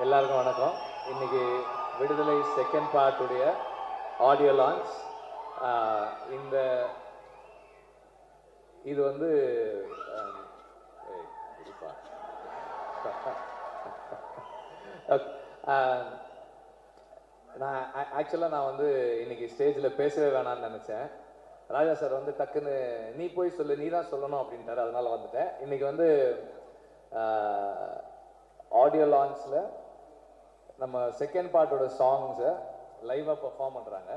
எல்லாருக்கும் வணக்கம். இன்னைக்கு விடுதலை செகண்ட் பார்ட்டுடைய ஆடியோ லான்ச். இந்த இது வந்து நான் வந்து இன்னைக்கு ஸ்டேஜில் பேசவே வேணாம்னு நினச்சேன். ராஜா சார் வந்து டக்குன்னு நீ போய் சொல்லு, நீ தான் சொல்லணும் அப்படின்ட்டாரு. அதனால வந்துட்டேன். இன்னைக்கு வந்து ஆடியோ லான்ச்சில் நம்ம செகண்ட் பார்ட்டோட சாங்ஸை லைவாக பெர்ஃபார்ம் பண்ணுறாங்க.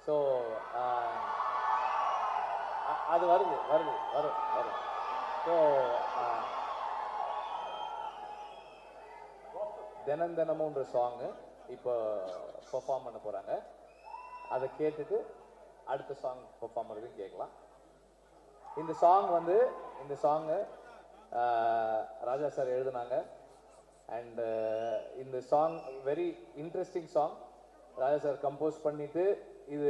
ஸோ அது வரும். ஸோ தினமுன்ற சாங்கு இப்போ பெர்ஃபார்ம் பண்ண போகிறாங்க. அதை கேட்டுட்டு அடுத்த சாங் பெர்ஃபார்ம் பண்ணுறதுன்னு கேட்கலாம். இந்த சாங்கு ராஜா சார் எழுதுனாங்க. அண்ட் இந்த சாங் வெரி இன்ட்ரெஸ்டிங் சாங். ராஜா சார் கம்போஸ் பண்ணிட்டு, இது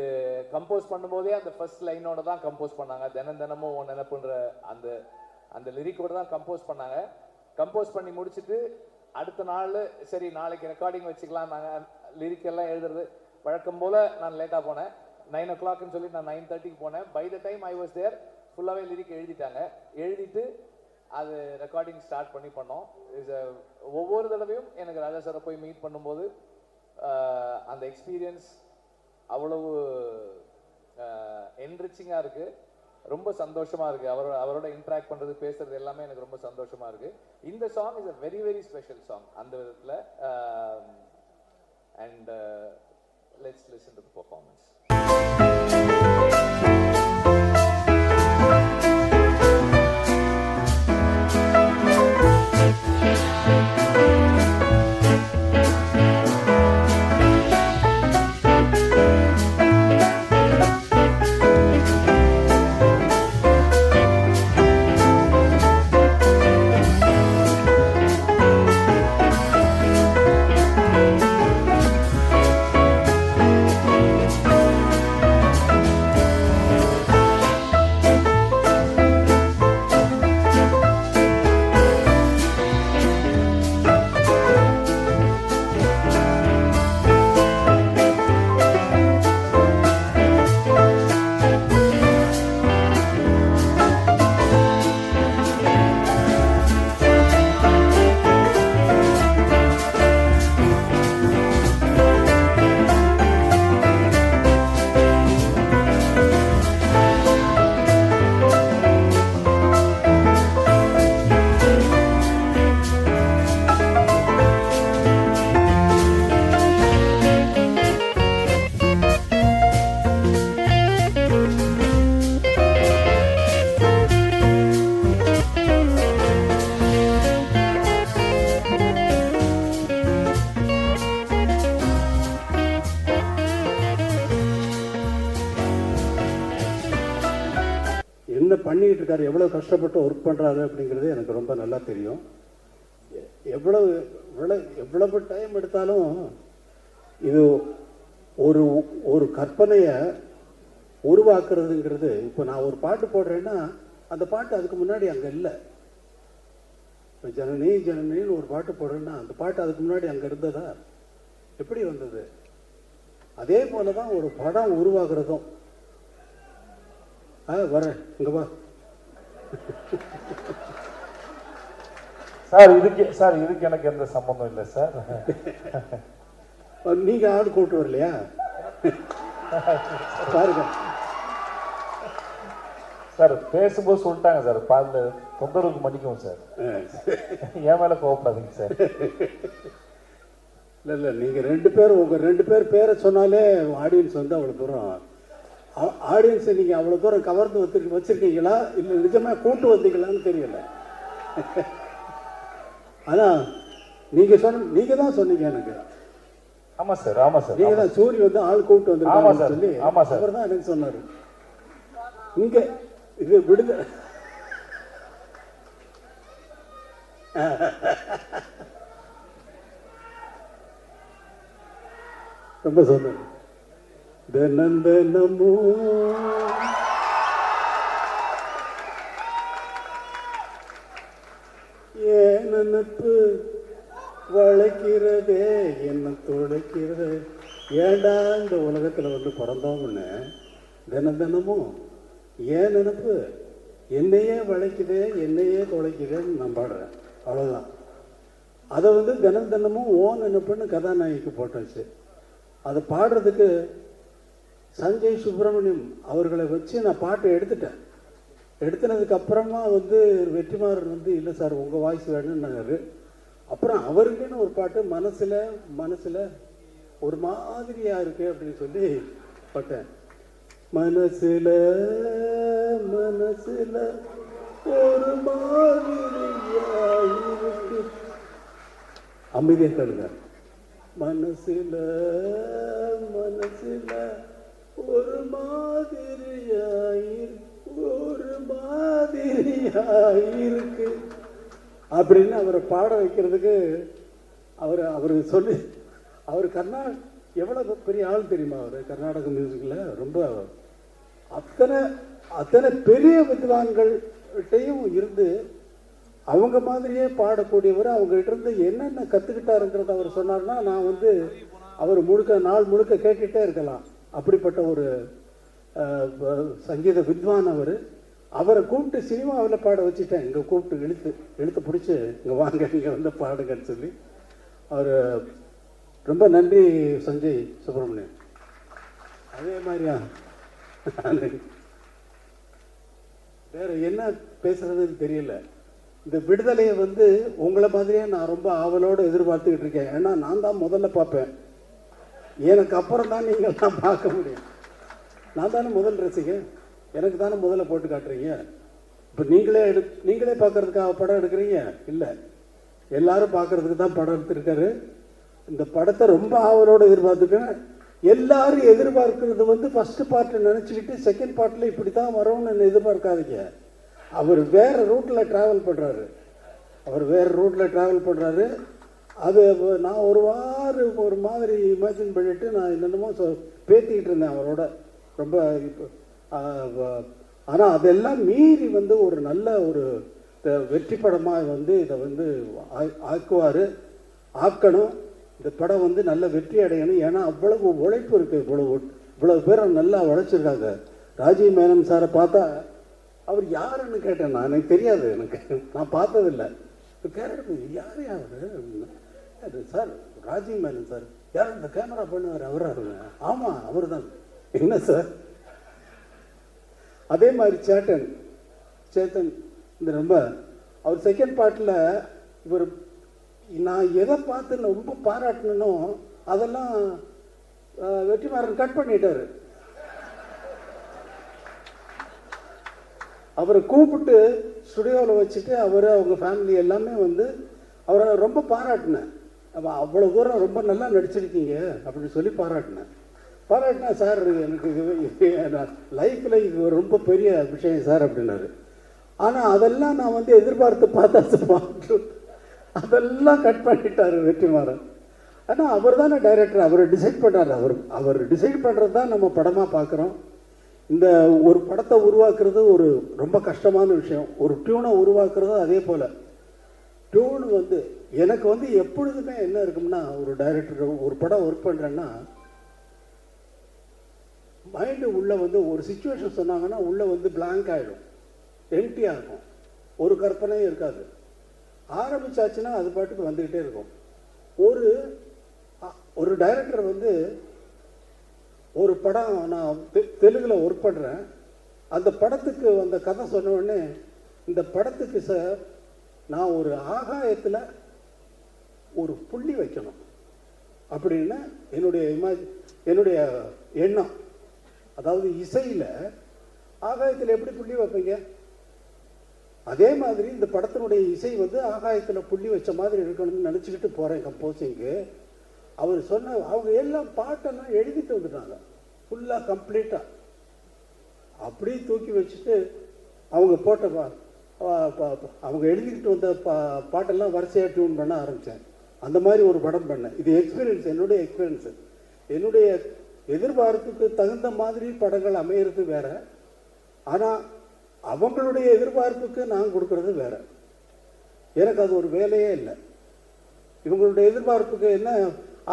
கம்போஸ் பண்ணும்போதே அந்த ஃபர்ஸ்ட் லைனோட தான் கம்போஸ் பண்ணாங்க. தினமும் ஒன்று நினைப்புன்ற அந்த அந்த லிரிக்கோட தான் கம்போஸ் பண்ணாங்க. கம்போஸ் பண்ணி முடிச்சுட்டு அடுத்த நாள் சரி நாளைக்கு ரெக்கார்டிங் வச்சுக்கலாம். நாங்கள் லிரிக் எல்லாம் எழுதுறது வழக்கம் போல் நான் லேட்டாக போனேன். 9 o'clockன்னு சொல்லி நான் 9:30க்கு போனேன். By the time I was there ஃபுல்லாகவே லிரிக் எழுதிட்டாங்க. எழுதிட்டு அது ரெக்கார்டிங் ஸ்டார்ட் பண்ணோம். ஒவ்வொரு தடவையும் எனக்கு ராஜா சாரை போய் மீட் பண்ணும்போது அந்த எக்ஸ்பீரியன்ஸ் அவ்வளவு என்ரிச்சிங்காக இருக்குது. ரொம்ப சந்தோஷமாக இருக்குது. அவரோட இன்ட்ராக்ட் பண்ணுறது, பேசுறது எல்லாமே எனக்கு ரொம்ப சந்தோஷமாக இருக்குது. இந்த song is a very very special song அந்த விதத்தில். And let's listen to the performance. என்ன பண்ணிக்கிட்டு இருக்காரு, எவ்வளோ கஷ்டப்பட்டு ஒர்க் பண்ணுறாரு அப்படிங்கிறது எனக்கு ரொம்ப நல்லா தெரியும். எவ்வளவு டைம் எடுத்தாலும் இது ஒரு கற்பனையை உருவாக்குறதுங்கிறது. இப்போ நான் ஒரு பாட்டு போடுறேன்னா அந்த பாட்டு அதுக்கு முன்னாடி அங்கே இல்லை. இப்போ ஜனனி ஜனனின்னு ஒரு பாட்டு போடுறேன்னா அந்த பாட்டு அதுக்கு முன்னாடி அங்கே இருந்ததா? எப்படி வந்தது? அதே போல தான் ஒரு படம் உருவாக்குறதும். வரேன், இங்க வா சார். இதுக்கு எனக்கு எந்த சம்பந்தம் இல்லை சார். நீங்க ஆள் கூப்பிட்டு வரலையா? பாருங்க சார், பேசும்போது சொல்லிட்டாங்க சார், பாதில் தொந்தரவுக்கு மன்னிக்கும் சார். என் மேல கோவப்படாதீங்க சார். இல்லை நீங்கள் உங்கள் 2 பேர் பேரை சொன்னாலே ஆடியன்ஸ் வந்து அவ்வளோ தூரம் ஆடியன்ஸை நீங்கள் அவ்வளோ தூரம் கவர்ந்து வச்சுருக்கீங்களா இல்லை நிஜமாக கூட்டு வந்தீங்களான்னு தெரியல. ஆனால் நீங்கள் தான் சொன்னீங்க எனக்கு. ஆமாம் சார். நீங்கள் தான் சூரி வந்து ஆள் கூப்பிட்டு வந்துருக்காங்க சொல்லி. ஆமாம் சார். அவர் தான் எனக்கு சொன்னார். இங்கே இது விடுதலை ரொம்ப சொன்னார். தினந்தனமோ ஏன் நினைப்பு வளைக்கிறதே என்ன துளைக்கிறது. ஏண்டா இந்த உலகத்தில் வந்து பிறந்தோம்னு தினம் தினமும் ஏன் நினைப்பு என்னையே வளைக்குதே என்னையே துளைக்குதேன்னு நான் பாடுறேன். அவ்வளோதான். அதை வந்து தினம் தினமும் ஓ நினைப்புன்னு கதாநாயகிக்கு போட்டாச்சு. அதை பாடுறதுக்கு சஞ்சய் சுப்பிரமணியம் அவர்களை வச்சு நான் பாட்டை எடுத்துட்டேன். எடுத்துனதுக்கு அப்புறமா வந்து வெற்றிமாறன் வந்து இல்லை சார் உங்கள் வாய்ஸ் வேணும்னாரு. அப்புறம் அவருக்குன்னு ஒரு பாட்டு மனசில் ஒரு மாதிரியா இருக்கு அப்படின்னு சொல்லி பாட்டேன். மனசில் ஒரு மாதிரியா இருக்கு. அமைதியா கேளுங்க. மனசில் ஒரு மாதிரியாயிருக்கு அப்படின்னு அவரை பாட வைக்கிறதுக்கு அவர் சொல்லி அவர் எவ்வளவு பெரிய ஆள் தெரியுமா? அவர் கர்நாடக மியூசிக்கில் ரொம்ப அத்தனை பெரிய வித்வான்கள்கிட்டையும் இருந்து அவங்க மாதிரியே பாடக்கூடியவர். அவங்ககிட்ட இருந்து என்னென்ன கற்றுக்கிட்டாருங்கிறத அவர் சொன்னார்னா நான் வந்து அவர் நாள் முழுக்க கேட்டுகிட்டே இருக்கலாம். அப்படிப்பட்ட ஒரு சங்கீத வித்வான் அவரை கூப்பிட்டு சினிமாவில் பாட வச்சுட்டேன். இங்கே கூப்பிட்டு இழுத்து பிடிச்சி இங்கே வாங்க இங்கே வந்து பாடுங்கன்னு சொல்லி அவர் ரொம்ப நன்றி சஞ்சய் சுப்பிரமணியன். அதே மாதிரியா வேற என்ன பேசுறதுன்னு தெரியல. இந்த விடுதலையை வந்து உங்களை மாதிரியே நான் ரொம்ப ஆவலோடு எதிர்பார்த்துக்கிட்டு இருக்கேன். ஏன்னா நான் தான் முதல்ல பார்ப்பேன். எனக்கு அப்புறம் தான் நீங்கள் தான் பார்க்க முடியும். நான் தானே முதல் ரசிகன். எனக்கு தானே முதல்ல போட்டு காட்டுறீங்க. இப்போ நீங்களே பார்க்கறதுக்காக படம் எடுக்கிறீங்க இல்லை, எல்லாரும் பார்க்கறதுக்கு தான் படம் எடுத்துருக்காரு. இந்த படத்தை ரொம்ப ஆவலோடு எதிர்பார்த்துக்கேன். எல்லாரும் எதிர்பார்க்கறது வந்து ஃபர்ஸ்ட் பார்ட்டை நினச்சிக்கிட்டு செகண்ட் பார்ட்டில் இப்படி தான் வரும்னு எதிர்பார்க்காதீங்க. அவர் வேற ரூட்டில் ட்ராவல் பண்ணுறாரு. அது நான் ஒரு மாதிரி இமேஜின் பண்ணிட்டு நான் என்னென்னமோ பேத்திக்கிட்டு இருந்தேன் அவரோட ரொம்ப. ஆனால் அதெல்லாம் மீறி வந்து ஒரு நல்ல ஒரு வெற்றி படமாக வந்து இதை வந்து ஆக்கணும். இந்த படம் வந்து நல்ல வெற்றி அடையணும். ஏன்னா அவ்வளவு உழைப்பு இருக்குது. இவ்வளவு பேரை நல்லா உழைச்சிருக்காங்க. ராஜீவ் மேனன் சாரை பார்த்தா அவர் யாருன்னு கேட்டேன். நான் எனக்கு தெரியாது, நான் பார்த்ததில்லை. யாரு சார்? ராஜீவ் மேனன் சார். யார் இந்த கேமரா பண்ணுவார்? அவராருங்க. ஆமாம் அவர் தான். என்ன சார்? அதே மாதிரி சேத்தன் இந்த ரொம்ப அவர் செகண்ட் பார்ட்டில் இவர் நான் எதை பார்த்து ரொம்ப பாராட்டணும் அதெல்லாம் வெற்றிமாறன் கட் பண்ணிட்டாரு. அவரை கூப்பிட்டு ஸ்டுடியோவில் வச்சுட்டு அவங்க ஃபேமிலி எல்லாமே வந்து அவரை ரொம்ப பாராட்டினேன். அவ்வளோ தூரம் ரொம்ப நல்லா நடிச்சிருக்கீங்க அப்படின்னு சொல்லி பாராட்டினேன். சார் எனக்கு லைஃப்பில் இது ரொம்ப பெரிய விஷயம் சார் அப்படின்னாரு. ஆனால் அதெல்லாம் நான் வந்து எதிர்பார்த்து பார்த்தா அதெல்லாம் கட் பண்ணிட்டாரு வெற்றிமாறன். ஆனால் அவர் தானே டைரக்டர், அவர் டிசைட் பண்ணுறாரு. அவர் டிசைட் பண்ணுறது தான் நம்ம படமாக பார்க்குறோம். இந்த ஒரு படத்தை உருவாக்குறது ஒரு ரொம்ப கஷ்டமான விஷயம். ஒரு டியூனை உருவாக்குறதும் அதே போல். டியூன் வந்து எனக்கு வந்து எப்பொழுதுமே என்ன இருக்கும்னா, ஒரு டைரக்டர் ஒரு படம் ஒர்க் பண்ணுறேன்னா மைண்டு உள்ளே வந்து ஒரு சிச்சுவேஷன் சொன்னாங்கன்னா உள்ளே வந்து பிளாங்க் ஆகிடும், எம்டியாக இருக்கும், ஒரு கற்பனையும் இருக்காது. ஆரம்பிச்சாச்சுன்னா அது பாட்டுக்கு வந்துக்கிட்டே இருக்கும். ஒரு டைரக்டர் வந்து ஒரு படம் நான் தெலுங்கில் ஒர்க் பண்ணுறேன். அந்த படத்துக்கு அந்த கதை சொன்ன உடனே இந்த படத்துக்கு சார் நான் ஒரு ஆகாயத்தில் ஒரு புள்ளி வைக்கணும் அப்படின்னு என்னுடைய எண்ணம். அதாவது இசையில் ஆகாயத்தில் எப்படி புள்ளி வைப்பீங்க? அதே மாதிரி இந்த படத்தினுடைய இசை வந்து ஆகாயத்தில் புள்ளி வச்ச மாதிரி இருக்கணும்னு நினச்சிக்கிட்டு போகிறேன் கம்போசிங்கு. அவர் சொன்ன அவங்க எல்லாம் பாட்டெல்லாம் எழுதிட்டு வந்துட்டாங்க ஃபுல்லாக கம்ப்ளீட்டாக. அப்படியே தூக்கி வச்சுட்டு அவங்க போட்ட அவங்க எழுதிக்கிட்டு வந்த பாட்டெல்லாம் வரிசையாக டியூன் பண்ண ஆரம்பித்தேன். அந்த மாதிரி ஒரு படம் பண்ணேன். இது எக்ஸ்பீரியன்ஸ், என்னுடைய எக்ஸ்பீரியன்ஸு. என்னுடைய எதிர்பார்ப்புக்கு தகுந்த மாதிரி படங்கள் அமையிறது வேற, ஆனால் அவங்களுடைய எதிர்பார்ப்புக்கு நான் கொடுக்கறது வேற. எனக்கு அது ஒரு வேலையே இல்லை. இவங்களுடைய எதிர்பார்ப்புக்கு என்ன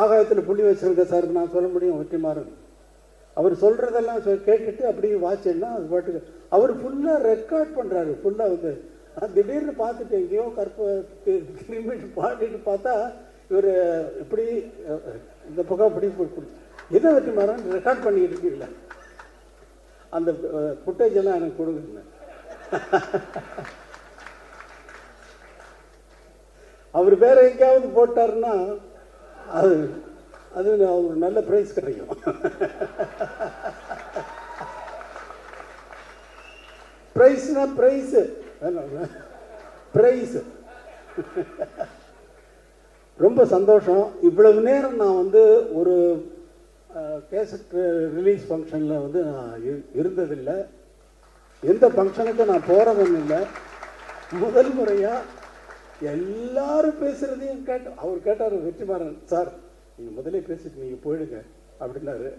ஆகாயத்தில் புள்ளி வச்சிருக்க சார் நான் சொல்ல முடியும் வெற்றிமாறன். அவர் சொல்கிறதெல்லாம் கேட்டுட்டு அப்படியே வாட்சேன்னா அது பாட்டுக்கு அவர் ஃபுல்லாக ரெக்கார்ட் பண்ணுறாரு. ஃபுல்லாக வந்து நான் திடீர்னு பார்த்துட்டு எங்கேயோ கிரிமிட்டு பாடிட்டு பார்த்தா இவர் இப்படி இந்த பக்கம் இப்படி இதை வெற்றிமாறன் ரெக்கார்ட் பண்ணிக்கிட்டு இருக்கீங்களா, அந்த ஃபுட்டேஜ் எல்லாம் எனக்கு கொடுங்க. அவர் வேற எங்கேயாவது போட்டாருன்னா அது அது ஒரு நல்ல பிரைஸ் கிடைக்கும். பிரைஸ்னா பிரைஸ் பிரைஸ். ரொம்ப சந்தோஷம். இவ்வளவு நேரம் நான் வந்து ஒரு கேசட் ரிலீஸ் ஃபங்க்ஷனில் வந்து நான் இருந்ததில்லை. எந்த ஃபங்க்ஷனுக்கும் நான் போகிறதும் இல்லை. முதல் முறையாக எல்லாரும் பேசுகிறதையும் அவர் கேட்டார் வெற்றிமாறன் சார் நீங்கள் முதலே பேசிட்டு நீங்கள் போயிடுங்க அப்படின்னாரு.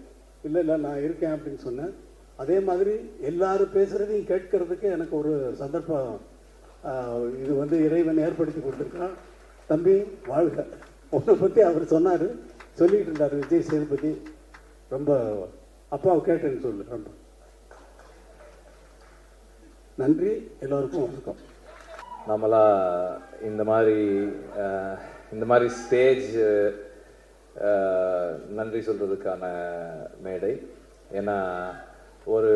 இல்லை இல்லை நான் இருக்கேன் அப்படின்னு சொன்னேன். அதே மாதிரி எல்லாரும் பேசுகிறதையும் கேட்கறதுக்கு எனக்கு ஒரு சந்தர்ப்பம் இது வந்து இறைவன் ஏற்படுத்தி கொடுத்துருக்கான். தம்பி வாழ்க. உன்னை பற்றி அவர் சொன்னார், சொல்லிகிட்டு இருந்தார் விஜய் சேதுபதி. ரொம்ப அப்பாவை கேட்டேன்னு சொல்லு. ரொம்ப நன்றி. எல்லோருக்கும் வணக்கம். நம்மளா இந்த மாதிரி ஸ்டேஜ் நன்றி சொல்கிறதுக்கான மேடை. ஏன்னா ஒரு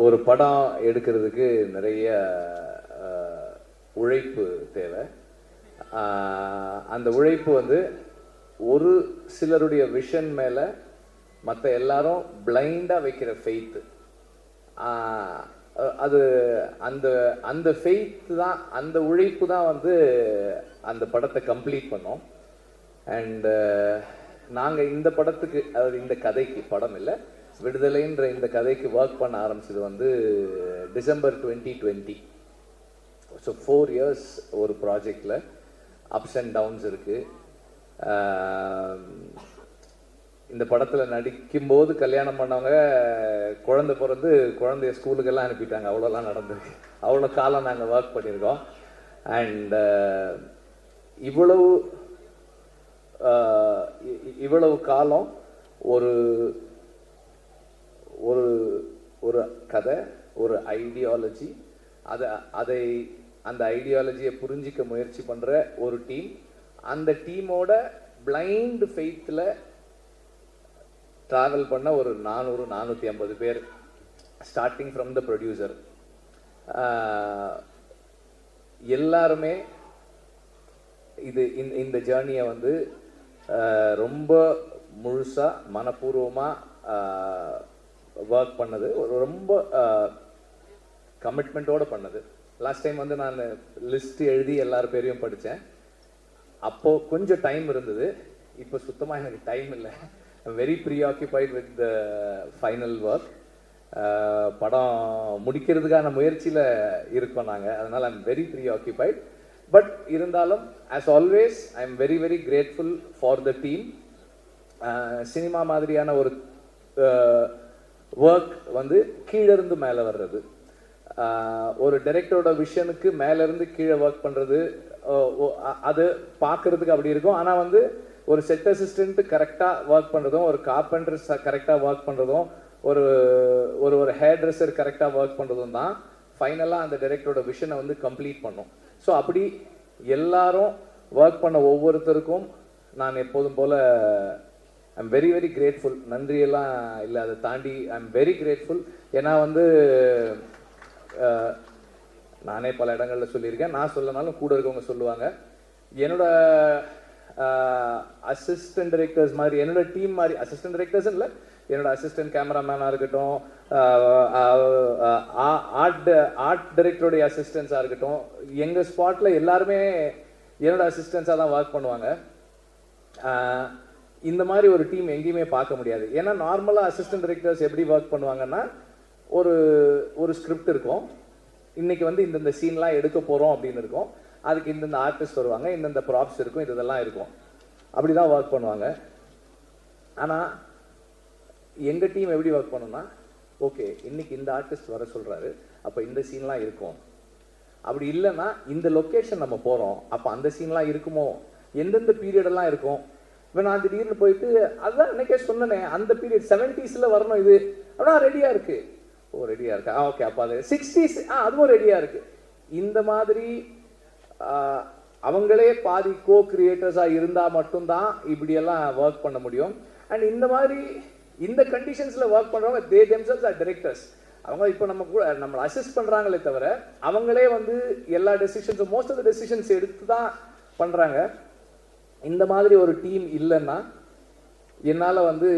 ஒரு படம் எடுக்கிறதுக்கு நிறைய உழைப்பு தேவை. அந்த உழைப்பு வந்து ஒரு சிலருடைய விஷன் மேலே மற்ற எல்லாரும் பிளைண்டாக வைக்கிற ஃபெய்த்து. அது அந்த அந்த ஃபெய்த் தான், அந்த உழைப்பு தான் வந்து அந்த படத்தை கம்ப்ளீட் பண்ணோம். அண்ட் நாங்கள் இந்த படத்துக்கு, அதாவது இந்த கதைக்கு, படம் இல்லை விடுதலைன்ற இந்த கதைக்கு ஒர்க் பண்ண ஆரம்பிச்சது வந்து டிசம்பர் 2020. ஸோ 4 years ஒரு ப்ராஜெக்டில் அப்ஸ் அண்ட் டவுன்ஸ் இருக்குது. இந்த படத்தில் நடிக்கும்போது கல்யாணம் பண்ணவங்க குழந்தை பிறந்து குழந்தைய ஸ்கூலுக்கெல்லாம் அனுப்பிட்டாங்க. அவ்வளோலாம் நடந்திருக்கு. அவ்வளோ காலம் நாங்கள் ஒர்க் பண்ணியிருக்கோம். அண்ட் இவ்வளவு காலம் ஒரு ஒரு ஒரு கதை, ஒரு ஐடியாலஜி, அந்த ஐடியாலஜியை புரிஞ்சிக்க முயற்சி பண்ணுற ஒரு டீம். அந்த டீமோட பிளைண்ட் ஃபெய்த்தில் ட்ராவல் பண்ண ஒரு 400-450 பேர், ஸ்டார்டிங் ஃப்ரம் த ப்ரொடியூசர். எல்லாருமே இந்த ஜேர்னியை வந்து ரொம்ப முழுசாக மனப்பூர்வமாக ஒர்க் பண்ணது, ரொம்ப கமிட்மெண்ட்டோடு பண்ணது. லாஸ்ட் டைம் வந்து நான் லிஸ்ட் எழுதி எல்லார் பேரையும் படித்தேன். அப்போது கொஞ்சம் டைம் இருந்தது. இப்போ சுத்தமாக எனக்கு டைம் இல்லை. I'm very preoccupied with the final work. படம் முடிக்கிறதுக்கான முயற்சியில் இருக்கோம் நாங்கள். அதனால் I'm very preoccupied. பட் இருந்தாலும் as always I'm very very grateful for the team. Cinema மாதிரியான ஒரு ஒர்க் வந்து கீழிருந்து மேலே வர்றது, ஒரு டைரக்டரோட விஷனுக்கு மேலேருந்து கீழே ஒர்க் பண்ணுறது, அது பார்க்குறதுக்கு அப்படி இருக்கும். ஆனால் வந்து ஒரு செட் அசிஸ்டன்ட் கரெக்டாக ஒர்க் பண்ணுறதும், ஒரு கார்பெண்டர் கரெக்டாக ஒர்க் பண்ணுறதும், ஒரு ஒரு ஹேர் ட்ரெஸ்ஸர் கரெக்டாக ஒர்க் பண்ணுறதும் தான் ஃபைனலாக அந்த டைரக்டரோட விஷனை வந்து கம்ப்ளீட் பண்ணும். ஸோ அப்படி எல்லாரும் ஒர்க் பண்ண ஒவ்வொருத்தருக்கும் நான் எப்போதும் போல் ஐம் வெரி வெரி கிரேட்ஃபுல். நன்றியெல்லாம் இல்லை, அதை தாண்டி ஐம் வெரி கிரேட்ஃபுல். ஏன்னா வந்து நானே பல இடங்களில் சொல்லியிருக்கேன், நான் சொல்லனாலும் கூட இருக்கவங்க சொல்லுவாங்க, என்னோட அசிஸ்டன்ட் டைரக்டர்ஸ் மாதிரி, என்னோட டீம் மாதிரி, அசிஸ்டன்ட் டைரக்டர்ஸ் இல்லை, என்னோட அசிஸ்டன்ட் கேமராமேனாக இருக்கட்டும், ஆர்ட் டைரக்டருடைய அசிஸ்டன்ஸாக இருக்கட்டும், எங்கள் ஸ்பாட்டில் எல்லாருமே என்னோட அசிஸ்டன்ஸாக தான் ஒர்க் பண்ணுவாங்க. இந்த மாதிரி ஒரு டீம் எங்கேயுமே பார்க்க முடியாது. ஏன்னா நார்மலாக அசிஸ்டன்ட் டைரக்டர்ஸ் எப்படி ஒர்க் பண்ணுவாங்கன்னா, ஒரு ஸ்கிரிப்ட் இருக்கும், இன்னைக்கு வந்து இந்தந்த சீன்லாம் எடுக்க போகிறோம் அப்படின்னு இருக்கும், அதுக்கு இந்தந்த ஆர்டிஸ்ட் வருவாங்க, இந்தந்த ப்ராப்ஸ் இருக்கும், இதெல்லாம் இருக்கும், அப்படி தான் ஒர்க் பண்ணுவாங்க. ஆனால் எங்கள் டீம் எப்படி ஒர்க் பண்ணோம்னா, ஓகே இன்னைக்கு இந்த ஆர்டிஸ்ட் வர சொல்கிறாரு, அப்போ இந்த சீன்லாம் இருக்கும், அப்படி இல்லைன்னா இந்த லொக்கேஷன் நம்ம போகிறோம், அப்போ அந்த சீன்லாம் இருக்குமோ, எந்தெந்த பீரியடெல்லாம் இருக்கும். இப்போ நான் திடீர்னு போயிட்டு அதுதான் அன்னைக்கே சொன்னேனே, அந்த பீரியட் 70s வரணும் இது அப்படின்னா ரெடியாக இருக்குது. ஓ ரெடியாக இருக்கா, ஓகே. அப்போ அது 60s அதுவும் ரெடியாக இருக்குது. இந்த மாதிரி அவங்களே பாதி கோ கிரியேட்டர்ஸாக இருந்தால் மட்டும்தான் இப்படியெல்லாம் ஒர்க் பண்ண முடியும். அண்ட் இந்த மாதிரி இந்த கண்டிஷன்ஸில் ஒர்க் பண்ணுறவங்க தே தெம்செல்ஸ் ஆர் டைரக்டர்ஸ். அவங்க இப்போ நம்ம கூட நம்மளை அசிஸ்ட் பண்ணுறாங்களே தவிர அவங்களே வந்து எல்லா டெசிஷன்ஸும் மோஸ்ட் ஆஃப் த டெசிஷன்ஸ் எடுத்து தான் பண்ணுறாங்க. இந்த மாதிரி ஒரு டீம் இல்லைன்னா என்னால் வந்து